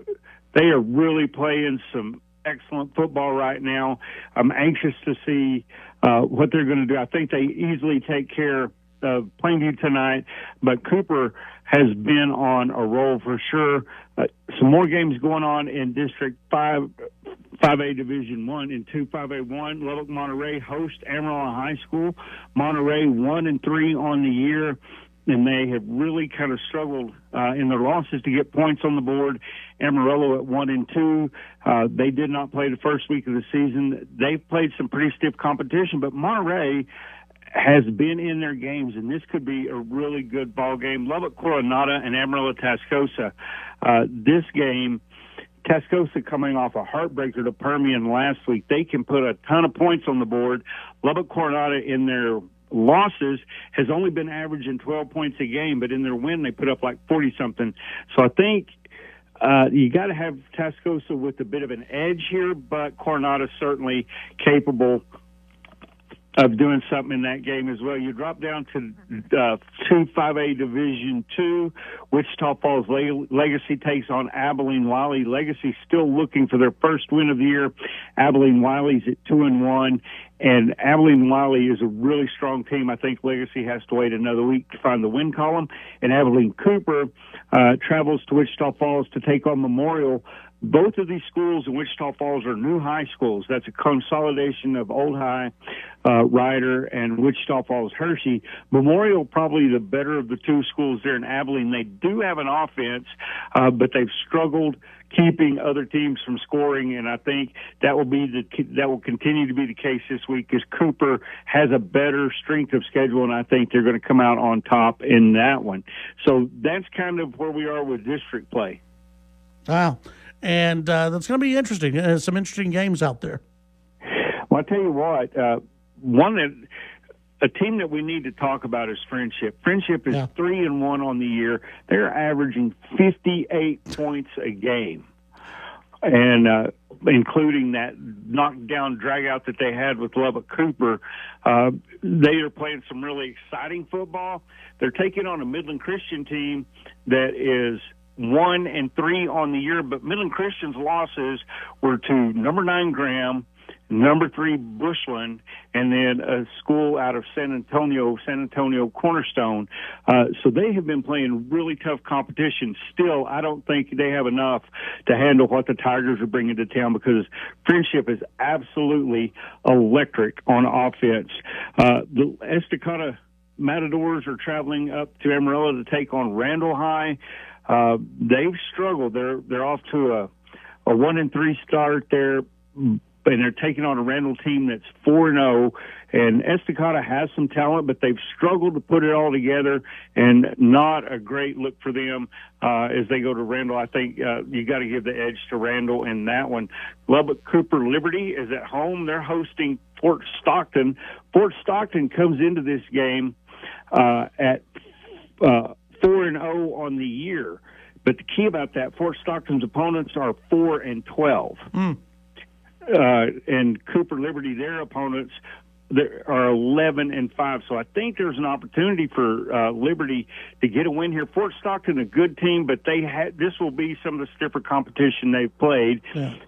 S10: really playing some excellent football right now. I'm anxious to see what they're going to do. I think they easily take care of Plainview tonight, but Cooper has been on a roll for sure. Some more games going on in District 5A Division 1 and 2 5A1. Lubbock Monterey host Amarillo High School. Monterey 1-3 on the year, and they have really kind of struggled in their losses to get points on the board. Amarillo at 1-2. They did not play the first week of the season. They've played some pretty stiff competition, but Monterey has been in their games, and this could be a really good ball game. Lubbock Coronado and Amarillo Tascosa. This game, Tascosa coming off a heartbreaker to Permian last week. They can put a ton of points on the board. Lubbock Coronado in their losses has only been averaging 12 points a game, but in their win they put up like 40-something. So I think you got to have Tascosa with a bit of an edge here, but Coronado certainly capable of doing something in that game as well. You drop down to 2-5A Division 2. Wichita Falls Legacy takes on Abilene Wiley. Legacy still looking for their first win of the year. Abilene Wiley's at 2-1. And Abilene Wiley is a really strong team. I think Legacy has to wait another week to find the win column. And Abilene Cooper travels to Wichita Falls to take on Memorial. Both of these schools in Wichita Falls are new high schools. That's a consolidation of Old High, Ryder, and Wichita Falls Hershey. Memorial probably the better of the two schools there in Abilene. They do have an offense, but they've struggled keeping other teams from scoring, and I think that will continue to be the case this week because Cooper has a better strength of schedule, and I think they're going to come out on top in that one. So that's kind of where we are with district play.
S1: Wow. And that's going to be interesting. Some interesting games out there.
S10: Well, I tell you what, a team that we need to talk about is Friendship. Friendship is 3-1 on the year. They're averaging 58 points a game, and including that knockdown drag-out that they had with Lubbock Cooper. They are playing some really exciting football. They're taking on a Midland Christian team that is 1-3 on the year, but Midland Christian's losses were to number 9 Graham, number 3 Bushland, and then a school out of San Antonio Cornerstone. So they have been playing really tough competition. Still, I don't think they have enough to handle what the Tigers are bringing to town because Friendship is absolutely electric on offense. The Estacada Matadors are traveling up to Amarillo to take on Randall High. They've struggled. They're off to a 1-3 start there, and they're taking on a Randall team that's 4-0. And Estacada has some talent, but they've struggled to put it all together, and not a great look for them as they go to Randall. I think you got to give the edge to Randall in that one. Lubbock Cooper Liberty is at home. They're hosting Fort Stockton. Fort Stockton comes into this game at 4-0 on the year. But the key about that, Fort Stockton's opponents are 4-12. And Cooper Liberty, their opponents, are 11-5. So I think there's an opportunity for Liberty to get a win here. Fort Stockton, a good team, but this will be some of the stiffer competition they've played,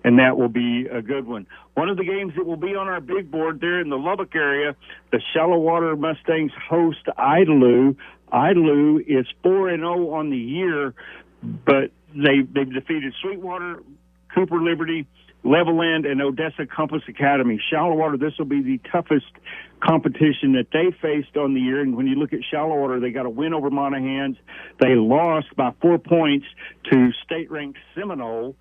S10: and that will be a good one. One of the games that will be on our big board there in the Lubbock area, the Shallow Water Mustangs host Idalou. Idalou is 4-0 on the year, but they've defeated Sweetwater, Cooper Liberty, Levelland, and Odessa Compass Academy. Shallow Water, this will be the toughest competition that they faced on the year. And when you look at Shallow Water, they got a win over Monahans. They lost by 4 points to state-ranked Seminole,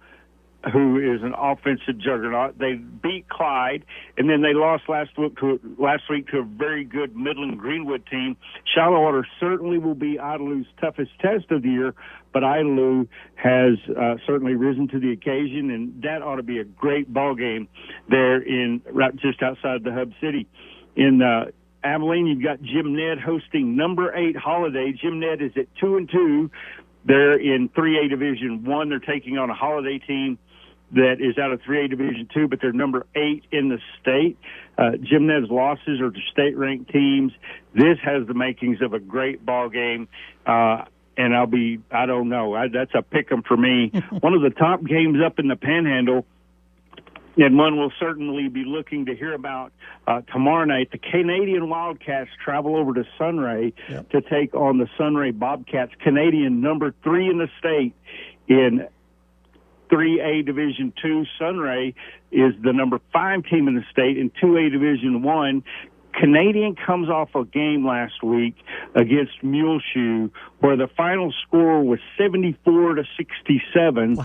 S10: who is an offensive juggernaut. They beat Clyde, and then they lost last week to a very good Midland Greenwood team. Shallow Water certainly will be Idalou's toughest test of the year, but Idalou has certainly risen to the occasion, and that ought to be a great ball game there right just outside the hub city. In Abilene, you've got Jim Ned hosting number 8 Holiday. Jim Ned is at 2-2. They're in 3A Division 1. They're taking on a Holiday team that is out of 3A Division 2, but they're number 8 in the state. Jim Ned's losses are to state-ranked teams. This has the makings of a great ball game, and I don't know. That's a pick 'em for me. One of the top games up in the Panhandle and one we'll certainly be looking to hear about tomorrow night. The Canadian Wildcats travel over to Sunray to take on the Sunray Bobcats. Canadian, number 3 in the state in 3A Division II. Sunray is the number 5 team in the state in 2A Division I. Canadian comes off a game last week against Muleshoe where the final score was 74-67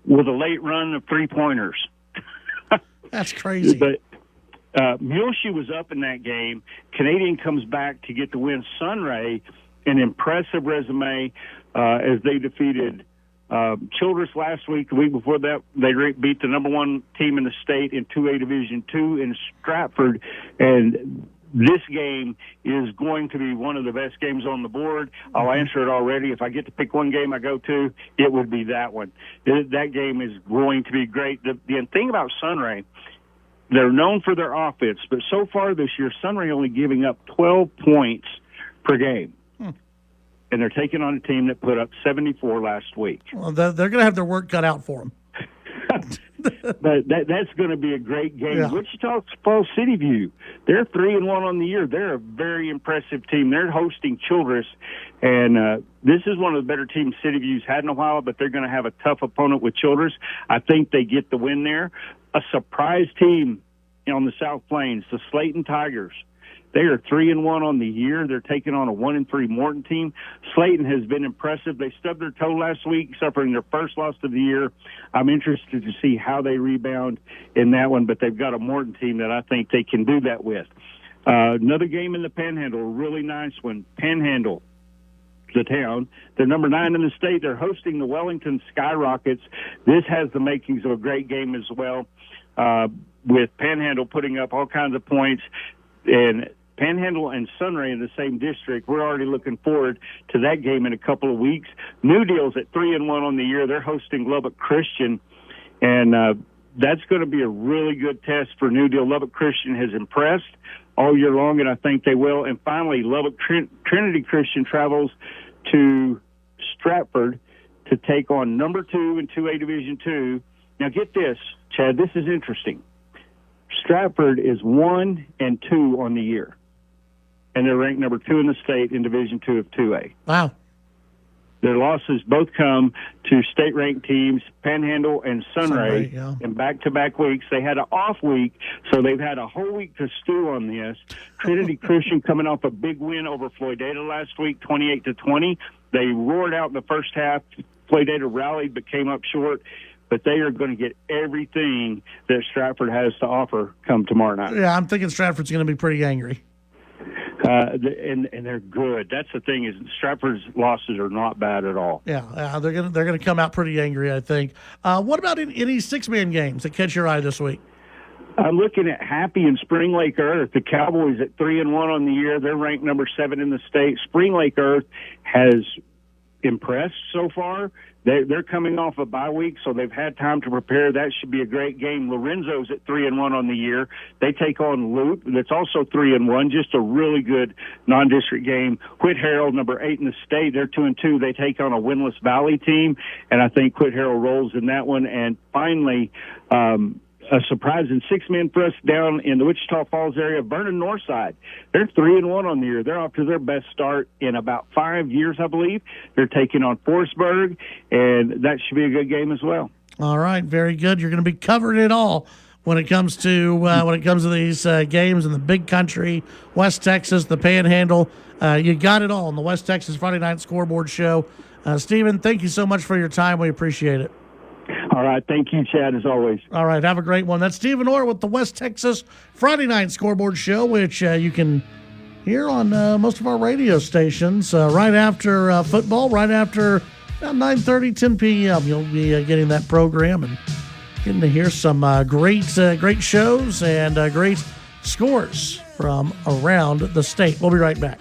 S10: with a late run of 3-pointers.
S1: That's crazy.
S10: But Muleshoe was up in that game. Canadian comes back to get the win. Sunray, an impressive resume as they defeated Childress last week. The week before that, they beat the number 1 team in the state in 2A Division II in Stratford. And this game is going to be one of the best games on the board. I'll answer it already. If I get to pick one game I go to, it would be that one. That game is going to be great. The thing about Sunray, they're known for their offense, but so far this year, Sunray only giving up 12 points per game. And they're taking on a team that put up 74 last week.
S1: Well, they're going to have their work cut out for them.
S10: But that's going to be a great game.
S1: Yeah.
S10: Wichita Falls City View, they're 3-1 on the year. They're a very impressive team. They're hosting Childress, and this is one of the better teams City View's had in a while, but they're going to have a tough opponent with Childress. I think they get the win there. A surprise team on the South Plains, the Slayton Tigers. They are 3-1 on the year. They're taking on a 1-3 Morton team. Slayton has been impressive. They stubbed their toe last week, suffering their first loss of the year. I'm interested to see how they rebound in that one, but they've got a Morton team that I think they can do that with. Another game in the Panhandle, a really nice one. Panhandle, the town. They're number 9 in the state. They're hosting the Wellington Skyrockets. This has the makings of a great game as well, with Panhandle putting up all kinds of points. And Panhandle and Sunray in the same district. We're already looking forward to that game in a couple of weeks. New Deal's at 3-1 on the year. They're hosting Lubbock Christian, and that's going to be a really good test for New Deal. Lubbock Christian has impressed all year long, and I think they will. And finally, Lubbock Trinity Christian travels to Stratford to take on number 2 in 2A Division II. Now get this, Chad, this is interesting. Stratford is 1-2 on the year, and they're ranked number 2 in the state in Division II of 2A.
S1: Wow.
S10: Their losses both come to state-ranked teams, Panhandle and Sunray, in back-to-back weeks. They had an off week, so they've had a whole week to stew on this. Trinity Christian coming off a big win over Floydada last week, 28-20. They roared out in the first half. Floydada rallied but came up short. But they are going to get everything that Stratford has to offer come tomorrow night.
S1: Yeah, I'm thinking Stratford's going to be pretty angry.
S10: And they're good. That's the thing, is Stratford's losses are not bad at all.
S1: Yeah, they're going to come out pretty angry, I think. What about any 6-man games that catch your eye this week?
S10: I'm looking at Happy and Spring Lake Earth. The Cowboys at 3-1 on the year. They're ranked number 7 in the state. Spring Lake Earth has impressed so far. They're coming off a bye week, so they've had time to prepare. That should be a great game. Lorenzo's at 3-1 on the year. They take on Loop, that's also 3-1. Just a really good non-district game. Whit Harrell, number 8 in the state, they're 2-2. They take on a winless Valley team, and I think Whit Harrell rolls in that one. And finally, a surprising 6-man for us down in the Wichita Falls area, Vernon Northside. They're 3-1 on the year. They're off to their best start in about 5 years, I believe. They're taking on Forestburg, and that should be a good game as well.
S1: All right, very good. You're going to be covering it all when it comes to these games in the Big Country, West Texas, the Panhandle. You got it all on the West Texas Friday Night Scoreboard Show. Stephen, thank you so much for your time. We appreciate it.
S10: All right. Thank you, Chad, as always.
S1: All right. Have a great one. That's Stephen Orr with the West Texas Friday Night Scoreboard Show, which you can hear on most of our radio stations right after football, right after about 9:30, 10 p.m. You'll be getting that program and getting to hear some great shows and great scores from around the state. We'll be right back.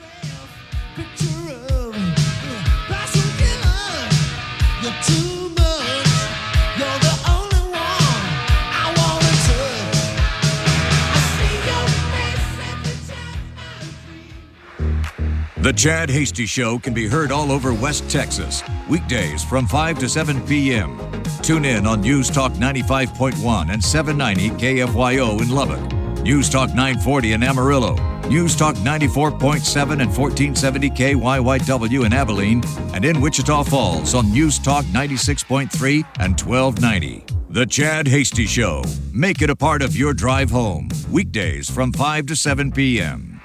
S2: The The Chad Hasty Show can be heard all over West Texas, weekdays from 5 to 7 p.m. Tune in on News Talk 95.1 and 790 KFYO in Lubbock, News Talk 940 in Amarillo, News Talk 94.7 and 1470 KYYW in Abilene, and in Wichita Falls on News Talk 96.3 and 1290. The Chad Hasty Show. Make it a part of your drive home, weekdays from 5 to 7 p.m.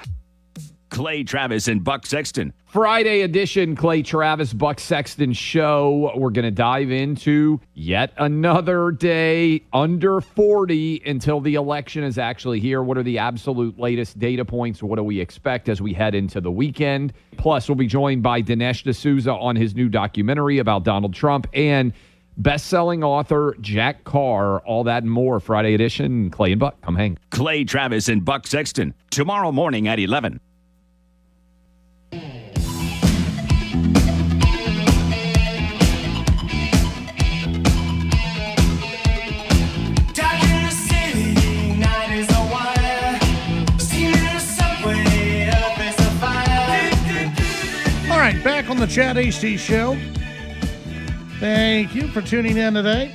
S4: Clay Travis and Buck Sexton.
S5: Friday edition Clay Travis Buck Sexton show. We're going to dive into yet another day under 40 until the election is actually here. What are the absolute latest data points? What do we expect as we head into the weekend? Plus, we'll be joined by Dinesh D'Souza on his new documentary about Donald Trump and best-selling author Jack Carr. All that and more. Friday edition. Clay and Buck, come hang.
S4: Clay Travis and Buck Sexton. Tomorrow morning at 11.
S1: All right, back on the Chad Hasty Show. Thank you for tuning in today.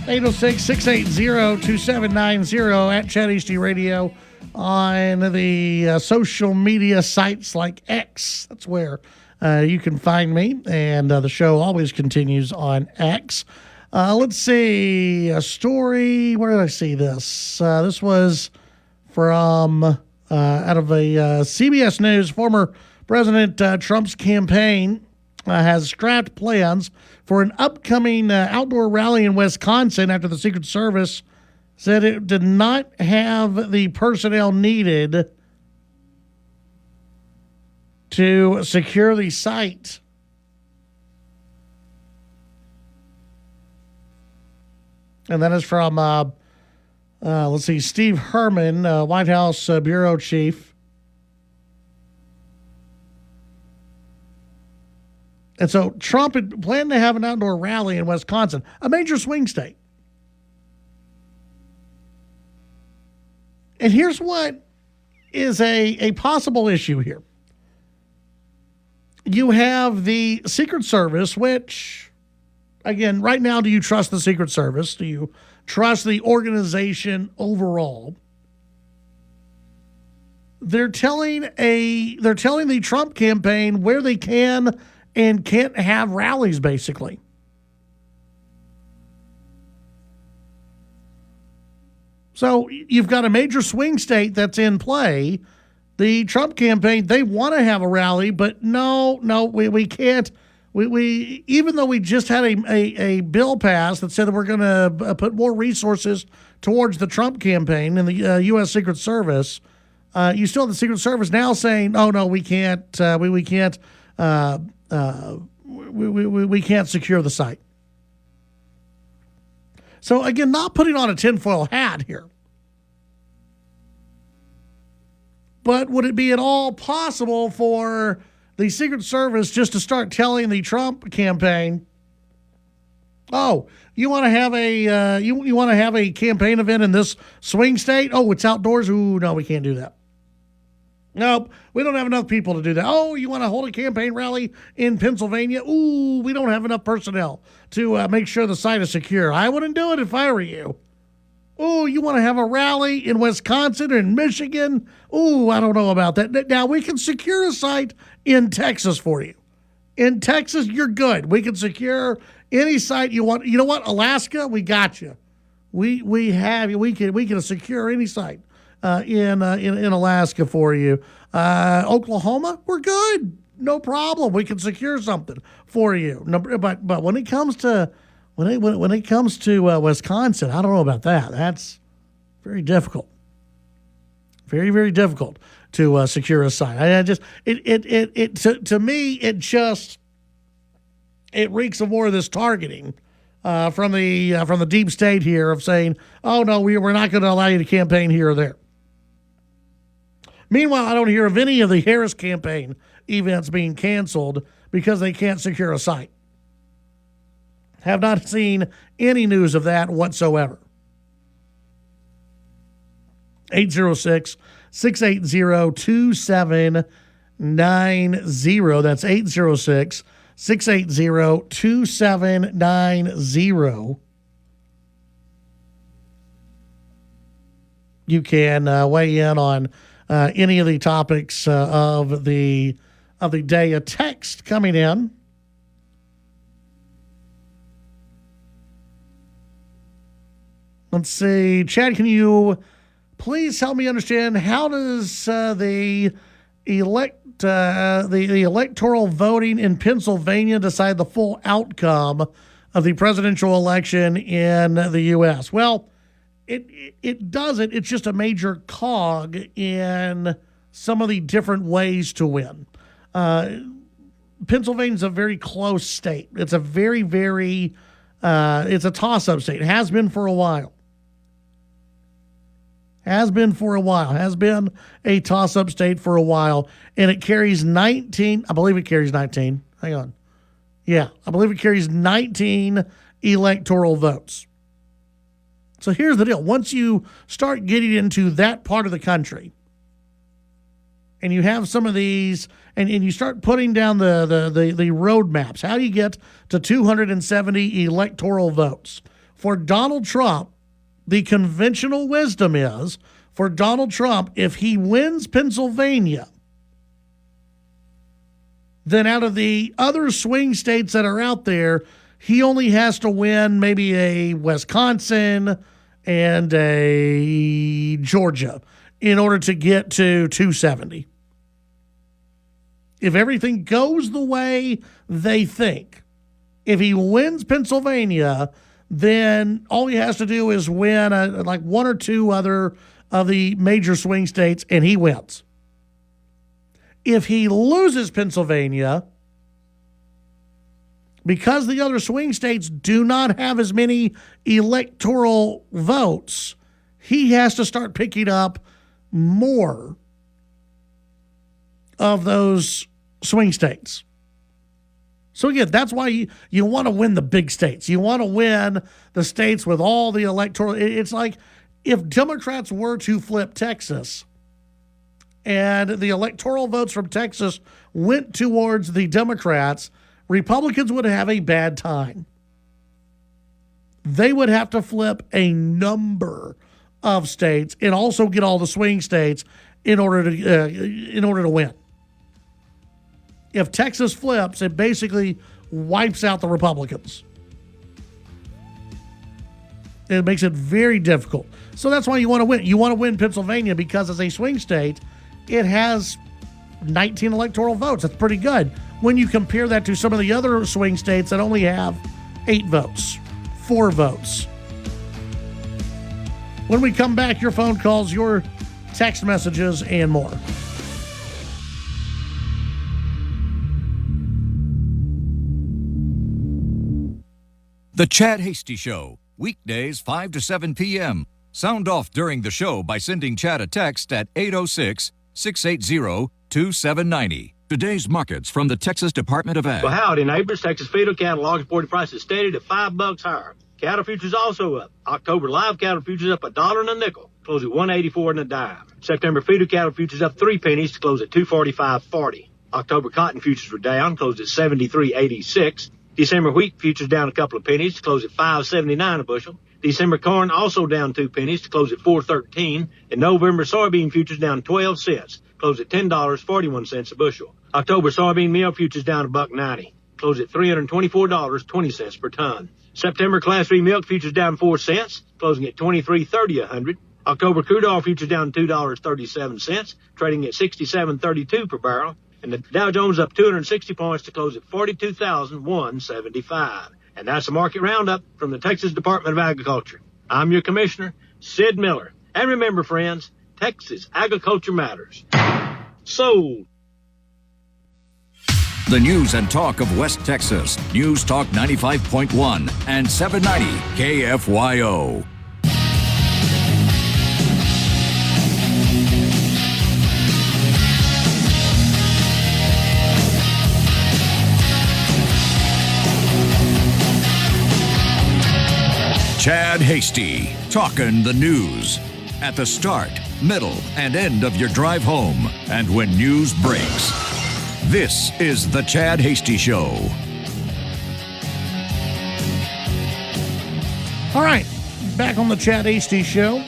S1: 806-680-2790 at Chad Hasty Radio on the social media sites like X. That's where you can find me, and the show always continues on X. Let's see, a story. Where did I see this? This was from out of a CBS News. Former President Trump's campaign has scrapped plans for an upcoming outdoor rally in Wisconsin after the Secret Service said it did not have the personnel needed to secure the site. And that is from, let's see, Steve Herman, White House Bureau Chief. And so Trump had planned to have an outdoor rally in Wisconsin, a major swing state. And here's what is a possible issue here. You have the Secret Service, which, again, right now, do you trust the Secret Service? Do you trust the organization overall? They're telling the Trump campaign where they can and can't have rallies, basically. So you've got a major swing state that's in play. The Trump campaign, they want to have a rally, but no, we can't. We even though we just had a bill passed that said that we're going to put more resources towards the Trump campaign and the U.S. Secret Service, you still have the Secret Service now saying, "Oh no, we can't. We can't. We can't secure the site." So again, not putting on a tinfoil hat here. But would it be at all possible for the Secret Service just to start telling the Trump campaign, "Oh, you want to have a you want to have a campaign event in this swing state? Oh, it's outdoors. Ooh, no, we can't do that. Nope, we don't have enough people to do that. Oh, you want to hold a campaign rally in Pennsylvania? Ooh, we don't have enough personnel to make sure the site is secure. I wouldn't do it if I were you. Oh, you want to have a rally in Wisconsin or in Michigan? Ooh, I don't know about that. Now, we can secure a site in Texas for you. In Texas, you're good. We can secure any site you want. You know what? Alaska, we got you. We can secure any site in Alaska for you. Oklahoma, we're good. No problem. We can secure something for you. No, but when it comes to Wisconsin, I don't know about that. That's very difficult. Very, very difficult to secure a site. To me, it reeks of more of this targeting from the deep state here of saying, "Oh no, we're not going to allow you to campaign here or there." Meanwhile, I don't hear of any of the Harris campaign events being canceled because they can't secure a site. Have not seen any news of that whatsoever. 806-680-2790. That's 806-680-2790. You can weigh in on any of the topics of the day. A text coming in. Let's see, Chad, can you please help me understand how does the electoral voting in Pennsylvania decide the full outcome of the presidential election in the U.S.? Well, it doesn't. It's just a major cog in some of the different ways to win. Pennsylvania's a very close state. It's a very, very it's a toss-up state. It has been for a while. Has been a toss-up state for a while, and it carries 19. I believe it carries 19. Hang on. Yeah, I believe it carries 19 electoral votes. So here's the deal. Once you start getting into that part of the country, and you have some of these, and you start putting down the road maps, how do you get to 270 electoral votes? For Donald Trump, the conventional wisdom is, for Donald Trump, if he wins Pennsylvania, then out of the other swing states that are out there, he only has to win maybe a Wisconsin and a Georgia in order to get to 270. If everything goes the way they think, if he wins Pennsylvania, then all he has to do is win like one or two other of the major swing states, and he wins. If he loses Pennsylvania, because the other swing states do not have as many electoral votes, he has to start picking up more of those swing states. So again, that's why you want to win the big states. You want to win the states with all the electoral. It's like if Democrats were to flip Texas and the electoral votes from Texas went towards the Democrats, Republicans would have a bad time. They would have to flip a number of states and also get all the swing states in order to win. If Texas flips, it basically wipes out the Republicans. It makes it very difficult. So that's why you want to win. You want to win Pennsylvania because as a swing state, it has 19 electoral votes. That's pretty good. When you compare that to some of the other swing states that only have 8 votes, 4 votes. When we come back, your phone calls, your text messages, and more.
S2: The Chad Hasty Show, weekdays 5 to 7 p.m. Sound off during the show by sending Chad a text at 806-680-2790. Today's markets from the Texas Department of Ag.
S11: Well, howdy, neighbors. Texas feeder cattle auction board prices steady at $5 higher. Cattle futures also up. October live cattle futures up $1 and a nickel, close at $1.84 and a dime. September feeder cattle futures up 3 pennies to close at $2.45.40. October cotton futures were down, closed at $73.86. December wheat futures down a couple of pennies to close at $5.79 a bushel. December corn also down 2 pennies to close at $4.13. And November soybean futures down 12 cents, closed at $10.41 a bushel. October soybean meal futures down $1.90, closed at $324.20 per ton. September Class 3 milk futures down 4 cents, closing at $23.30 a hundred. October crude oil futures down $2.37, trading at $67.32 per barrel. And the Dow Jones up 260 points to close at 42,175. And that's a market roundup from the Texas Department of Agriculture. I'm your commissioner, Sid Miller. And remember, friends, Texas agriculture matters. Sold.
S2: The news and talk of West Texas. News Talk 95.1 and 790 KFYO. Chad Hasty, talking the news. At the start, middle, and end of your drive home, and when news breaks. This is The Chad Hasty Show.
S1: All right, back on The Chad Hasty Show.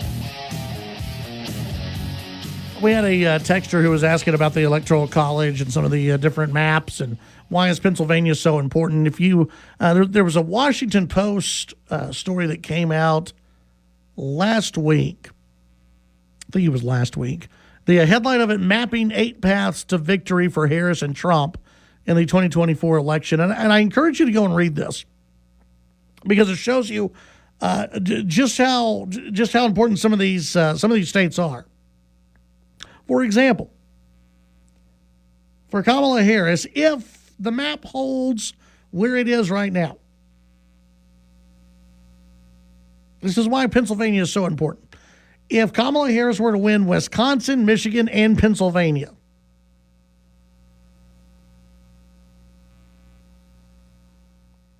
S1: We had a texter who was asking about the Electoral College and some of the different maps and why is Pennsylvania so important. If you there was a Washington Post story that came out last week. I think it was last week. The headline of it, Mapping 8 Paths to Victory for Harris and Trump in the 2024 election. And I encourage you to go and read this because it shows you just how important some of these states are. For example, for Kamala Harris, if the map holds where it is right now, this is why Pennsylvania is so important. If Kamala Harris were to win Wisconsin, Michigan, and Pennsylvania,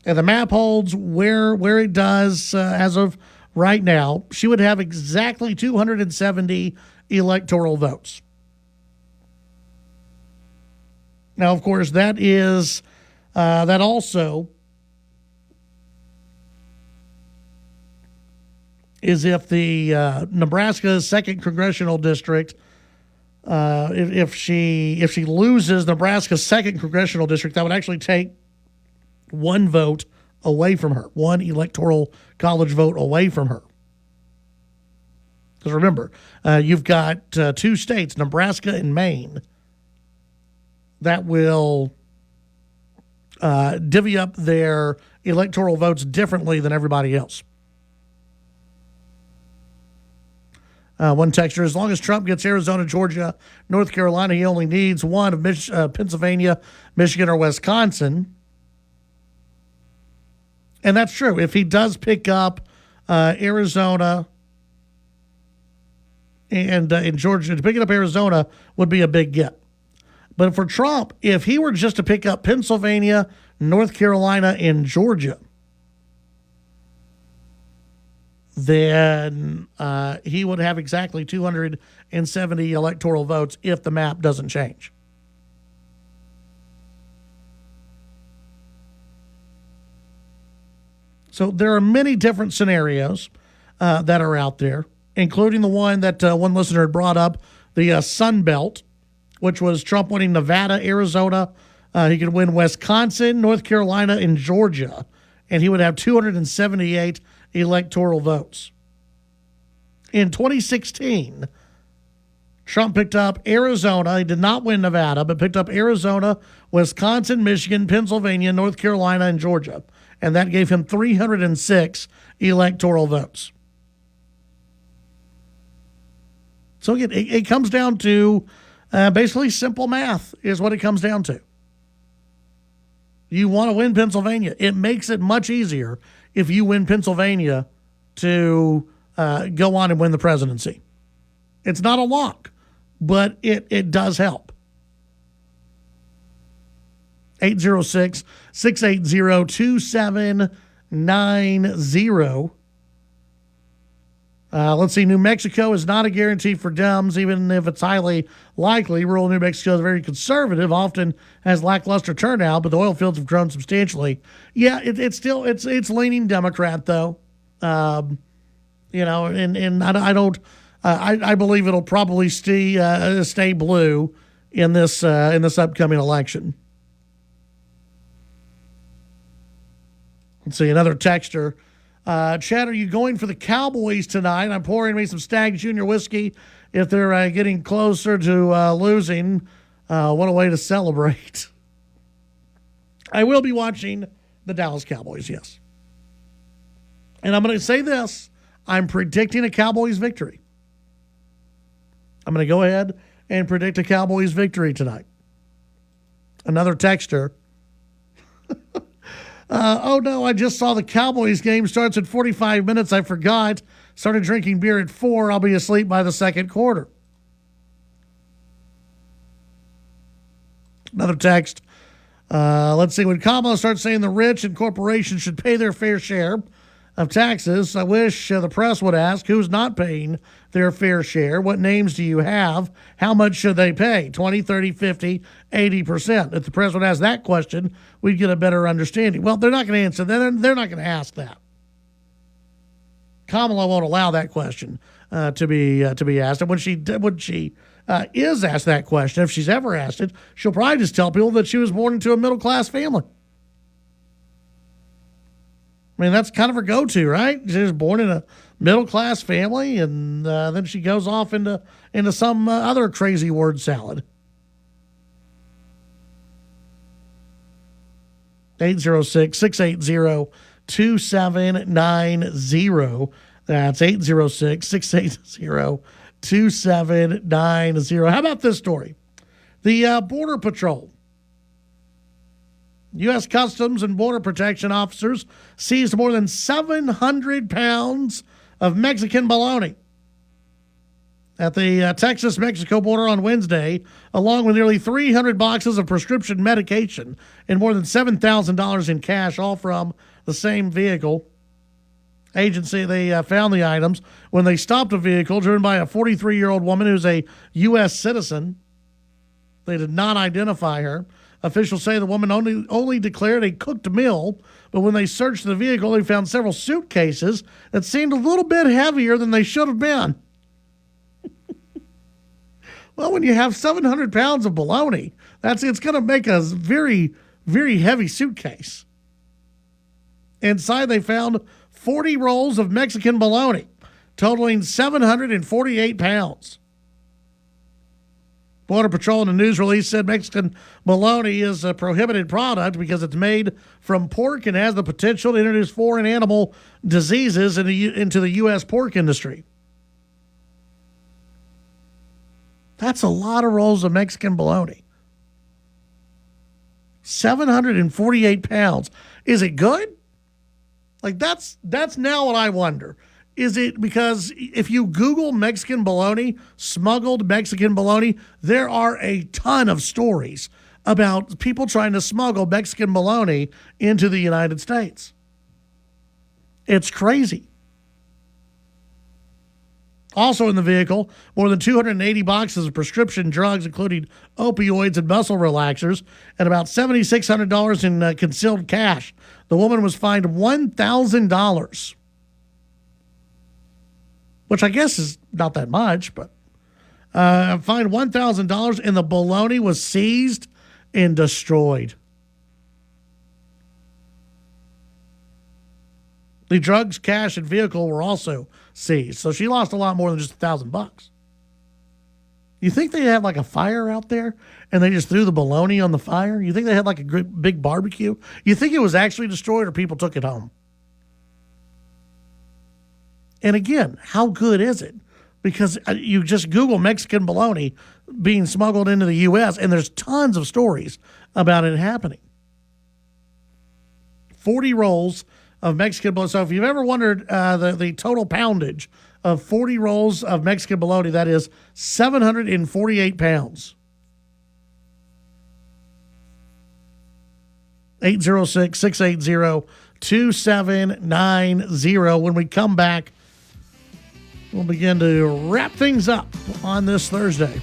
S1: and the map holds where it does as of right now, she would have exactly 270 electoral votes. Now, of course, that is that also is if the Nebraska second congressional district, if she loses Nebraska's second congressional district, that would actually take one vote away from her, one electoral college vote away from her. Because remember, you've got 2 states, Nebraska and Maine, that will divvy up their electoral votes differently than everybody else. One texter, as long as Trump gets Arizona, Georgia, North Carolina, he only needs one of Pennsylvania, Michigan, or Wisconsin. And that's true. If he does pick up Arizona and in Georgia, picking up Arizona would be a big get. But for Trump, if he were just to pick up Pennsylvania, North Carolina, and Georgia, then he would have exactly 270 electoral votes if the map doesn't change. So there are many different scenarios that are out there, including the one that one listener had brought up, the Sun Belt, which was Trump winning Nevada, Arizona. He could win Wisconsin, North Carolina, and Georgia, and he would have 278 electoral votes. In 2016, Trump picked up Arizona. He did not win Nevada, but picked up Arizona, Wisconsin, Michigan, Pennsylvania, North Carolina, and Georgia. And that gave him 306 electoral votes. So again, it comes down to basically simple math is what it comes down to. You want to win Pennsylvania. It makes it much easier if you win Pennsylvania to go on and win the presidency. It's not a lock, but it does help. 806-680-2790. Let's see. New Mexico is not a guarantee for Dems, even if it's highly likely. Rural New Mexico is very conservative, often has lackluster turnout, but the oil fields have grown substantially. Yeah, it's still leaning Democrat though. And I don't. I believe it'll probably stay blue in this upcoming election. Let's see, another texter. Chad, are you going for the Cowboys tonight? I'm pouring me some Stag Junior whiskey. If they're getting closer to losing, what a way to celebrate. I will be watching the Dallas Cowboys, yes. And I'm going to say this. I'm predicting a Cowboys victory. I'm going to go ahead and predict a Cowboys victory tonight. Another texter. Oh, no, I just saw the Cowboys game starts in 45 minutes. I forgot. Started drinking beer at 4. I'll be asleep by the second quarter. Another text. Let's see. When Kamala starts saying the rich and corporations should pay their fair share, of Texas. I wish the press would ask who's not paying their fair share. What names do you have? How much should they pay? 20, 30, 50, 80%. If the press would ask that question, we'd get a better understanding. Well, they're not going to answer that. They're not going to ask that. Kamala won't allow that question to be asked. And when she is asked that question, if she's ever asked it, she'll probably just tell people that she was born into a middle-class family. I mean, that's kind of her go-to, right? She was born in a middle-class family, and then she goes off into some other crazy word salad. 806-680-2790. That's 806-680-2790. How about this story? The Border Patrol. U.S. Customs and Border Protection officers seized more than 700 pounds of Mexican bologna at the Texas-Mexico border on Wednesday, along with nearly 300 boxes of prescription medication and more than $7,000 in cash, all from the same vehicle. Agency, they found the items when they stopped a vehicle driven by a 43-year-old woman who's a U.S. citizen. They did not identify her. Officials say the woman only declared a cooked meal, but when they searched the vehicle, they found several suitcases that seemed a little bit heavier than they should have been. Well, when you have 700 pounds of bologna, it's going to make a very, very heavy suitcase. Inside, they found 40 rolls of Mexican bologna, totaling 748 pounds. Border Patrol in a news release said Mexican bologna is a prohibited product because it's made from pork and has the potential to introduce foreign animal diseases into the U.S. pork industry. That's a lot of rolls of Mexican bologna. 748 pounds. Is it good? Like, that's now what I wonder. Is it because if you Google Mexican bologna, smuggled Mexican bologna, there are a ton of stories about people trying to smuggle Mexican bologna into the United States. It's crazy. Also in the vehicle, more than 280 boxes of prescription drugs, including opioids and muscle relaxers, and about $7,600 in concealed cash. The woman was fined $1,000. Which I guess is not that much, but fined $1,000, and the bologna was seized and destroyed. The drugs, cash, and vehicle were also seized, so she lost a lot more than just $1,000. You think they had like a fire out there, and they just threw the bologna on the fire? You think they had like a big barbecue? You think it was actually destroyed, or people took it home? And again, how good is it? Because you just Google Mexican bologna being smuggled into the U.S., and there's tons of stories about it happening. 40 rolls of Mexican bologna. So if you've ever wondered the total poundage of 40 rolls of Mexican bologna, that is 748 pounds. 806-680-2790. When we come back, we'll begin to wrap things up on this Thursday.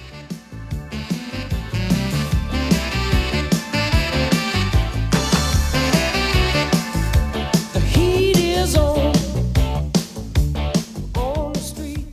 S12: The heat is on the street.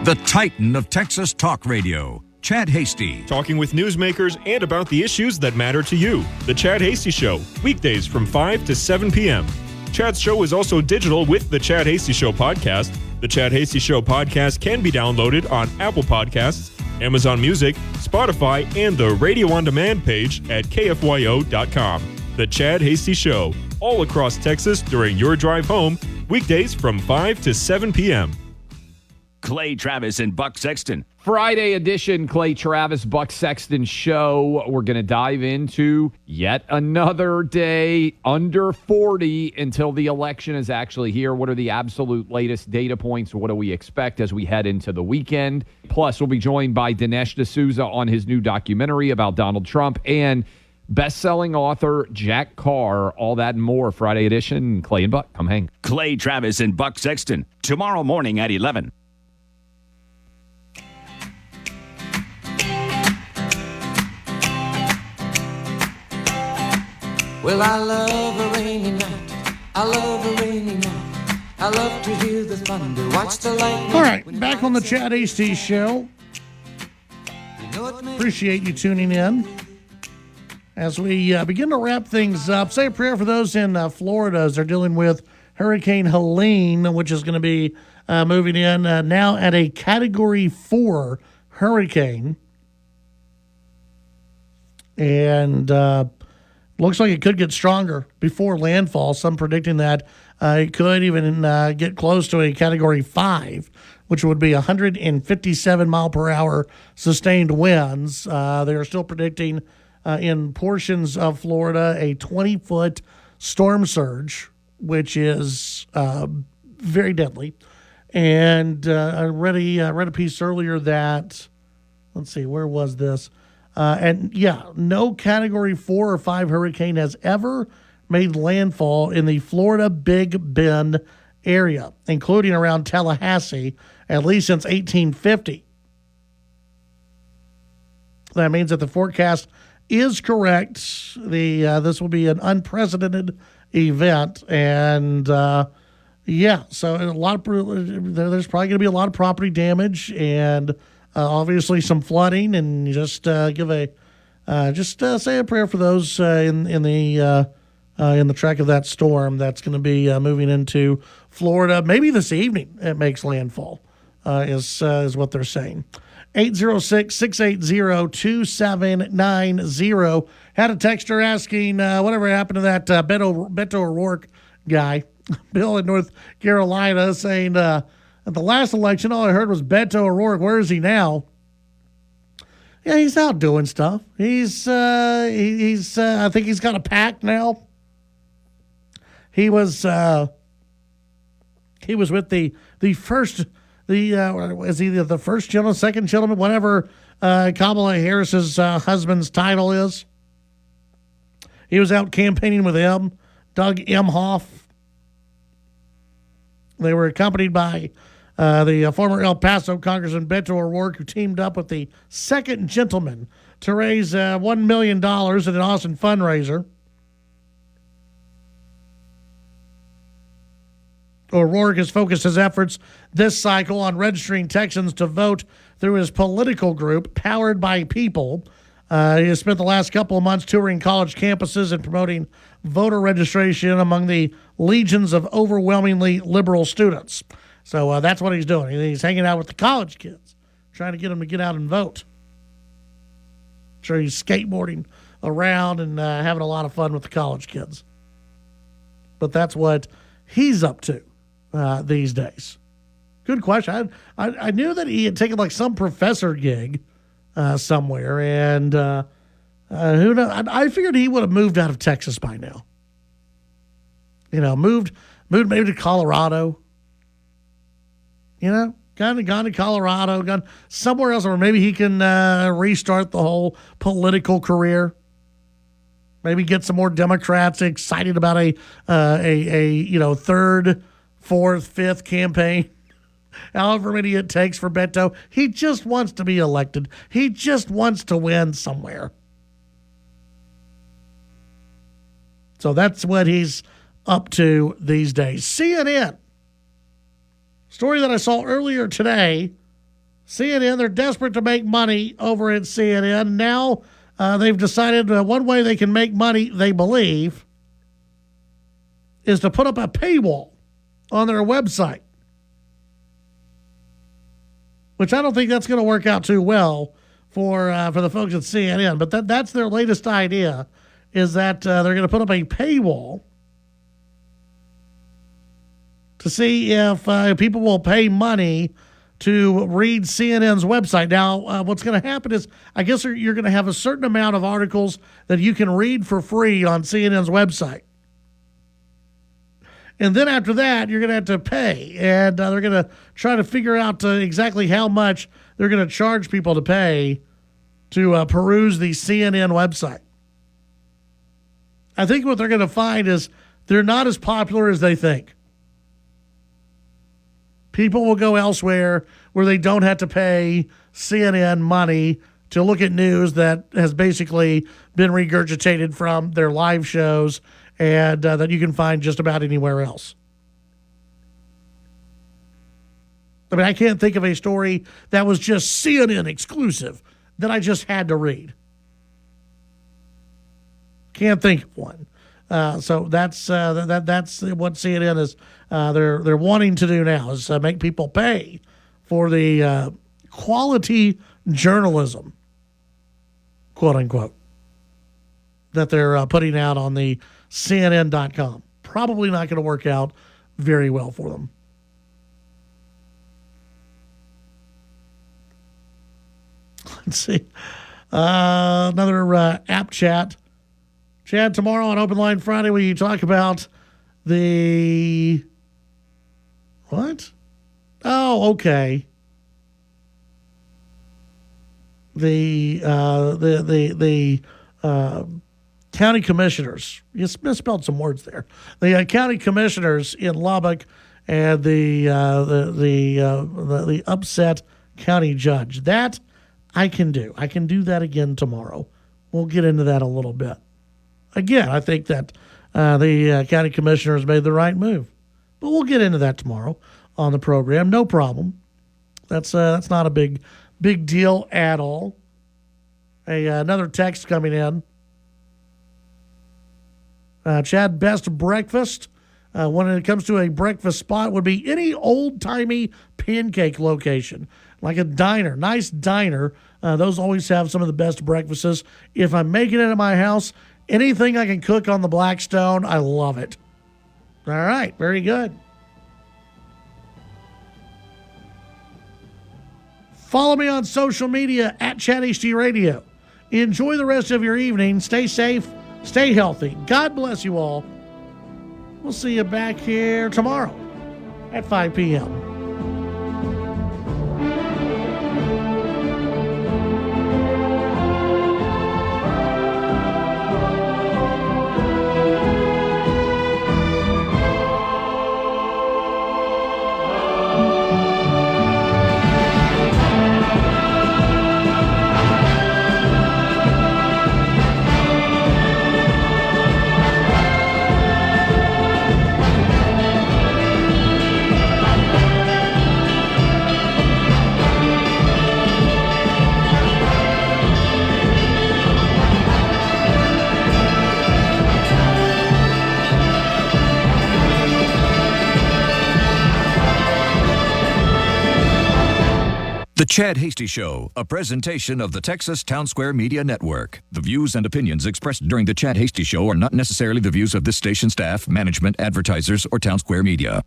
S2: The Titan of Texas Talk Radio, Chad Hasty.
S3: Talking with newsmakers and about the issues that matter to you. The Chad Hasty Show, weekdays from 5 to 7 p.m. Chad's show is also digital with the Chad Hasty Show podcast. The Chad Hasty Show podcast can be downloaded on Apple Podcasts, Amazon Music, Spotify, and the Radio On Demand page at KFYO.com. The Chad Hasty Show, all across Texas during your drive home, weekdays from 5 to 7 p.m.
S4: Clay Travis and Buck Sexton.
S5: Friday edition Clay Travis, Buck Sexton show. We're going to dive into yet another day under 40 until the election is actually here. What are the absolute latest data points? What do we expect as we head into the weekend? Plus, we'll be joined by Dinesh D'Souza on his new documentary about Donald Trump. And best-selling author Jack Carr. All that and more. Friday edition. Clay and Buck, come hang.
S4: Clay Travis and Buck Sexton, tomorrow morning at 11.
S12: Well, I love a rainy night. I love a rainy night. I love to hear the thunder, watch the lightning.
S1: All right, back on the Chad Hasty Show. Appreciate you tuning in. As we begin to wrap things up, say a prayer for those in Florida as they're dealing with Hurricane Helene, which is going to be moving in now at a Category 4 hurricane. And looks like it could get stronger before landfall. Some predicting that it could even get close to a Category 5, which would be 157 mile per hour sustained winds. They are still predicting in portions of Florida a 20-foot storm surge, which is very deadly. And I read a piece earlier that, let's see, where was this? And yeah, no Category 4 or 5 hurricane has ever made landfall in the Florida Big Bend area, including around Tallahassee, at least since 1850. That means that the forecast is correct. This will be an unprecedented event, and yeah, so a lot of, there's probably going to be a lot of property damage and obviously some flooding. And just give a say a prayer for those in the track of that storm that's going to be moving into Florida. Maybe this evening it makes landfall. Is what they're saying. 806-680-2790. Had a texter asking whatever happened to that Beto O'Rourke guy, Bill in North Carolina, saying at the last election, all I heard was Beto O'Rourke. Where is he now? Yeah, he's out doing stuff. He's I think he's got a PAC now. He was with the first. Is he the first gentleman, second gentleman, whatever Kamala Harris's husband's title is? He was out campaigning with him, Doug Emhoff. They were accompanied by the former El Paso Congressman Beto O'Rourke, who teamed up with the second gentleman to raise $1 million at an Austin fundraiser. O'Rourke has focused his efforts this cycle on registering Texans to vote through his political group, Powered by People. He has spent the last couple of months touring college campuses and promoting voter registration among the legions of overwhelmingly liberal students. So that's what he's doing. He's hanging out with the college kids, trying to get them to get out and vote. Sure, he's skateboarding around and having a lot of fun with the college kids. But that's what he's up to these days. Good question. I knew that he had taken like some professor gig somewhere, and who knows? I figured he would have moved out of Texas by now. You know, moved maybe to Colorado. You know, gone to Colorado, gone somewhere else, or maybe he can restart the whole political career. Maybe get some more Democrats excited about a third, fourth, fifth campaign. However many it takes for Beto. He just wants to be elected. He just wants to win somewhere. So that's what he's up to these days. CNN. Story that I saw earlier today. CNN, they're desperate to make money over at CNN. Now they've decided one way they can make money, they believe, is to put up a paywall on their website. Which I don't think that's going to work out too well for the folks at CNN. But that's their latest idea, is that they're going to put up a paywall to see if people will pay money to read CNN's website. Now, what's going to happen is, I guess you're going to have a certain amount of articles that you can read for free on CNN's website. And then after that, you're going to have to pay. And they're going to try to figure out exactly how much they're going to charge people to pay to peruse the CNN website. I think what they're going to find is they're not as popular as they think. People will go elsewhere where they don't have to pay CNN money to look at news that has basically been regurgitated from their live shows and that you can find just about anywhere else. I mean, I can't think of a story that was just CNN exclusive that I just had to read. Can't think of one. So that's what CNN is. They're wanting to do now is make people pay for the quality journalism, quote unquote, that they're putting out on the CNN.com. Probably not going to work out very well for them. Let's see. Another app chat. Chad, tomorrow on Open Line Friday, we talk about the what? Oh, okay. The county commissioners. You misspelled some words there. The county commissioners in Lubbock and the upset county judge. That I can do. I can do that again tomorrow. We'll get into that a little bit. Again, I think that the county commissioners made the right move. But we'll get into that tomorrow on the program. No problem. That's not a big deal at all. Another text coming in. Chad, best breakfast when it comes to a breakfast spot would be any old-timey pancake location, like a diner, nice diner. Those always have some of the best breakfasts. If I'm making it at my house, anything I can cook on the Blackstone, I love it. All right, very good. Follow me on social media at ChatHD Radio. Enjoy the rest of your evening. Stay safe, stay healthy. God bless you all. We'll see you back here tomorrow at 5 p.m.
S2: The Chad Hasty Show, a presentation of the Texas Town Square Media Network. The views and opinions expressed during the Chad Hasty Show are not necessarily the views of this station staff, management, advertisers, or Town Square Media.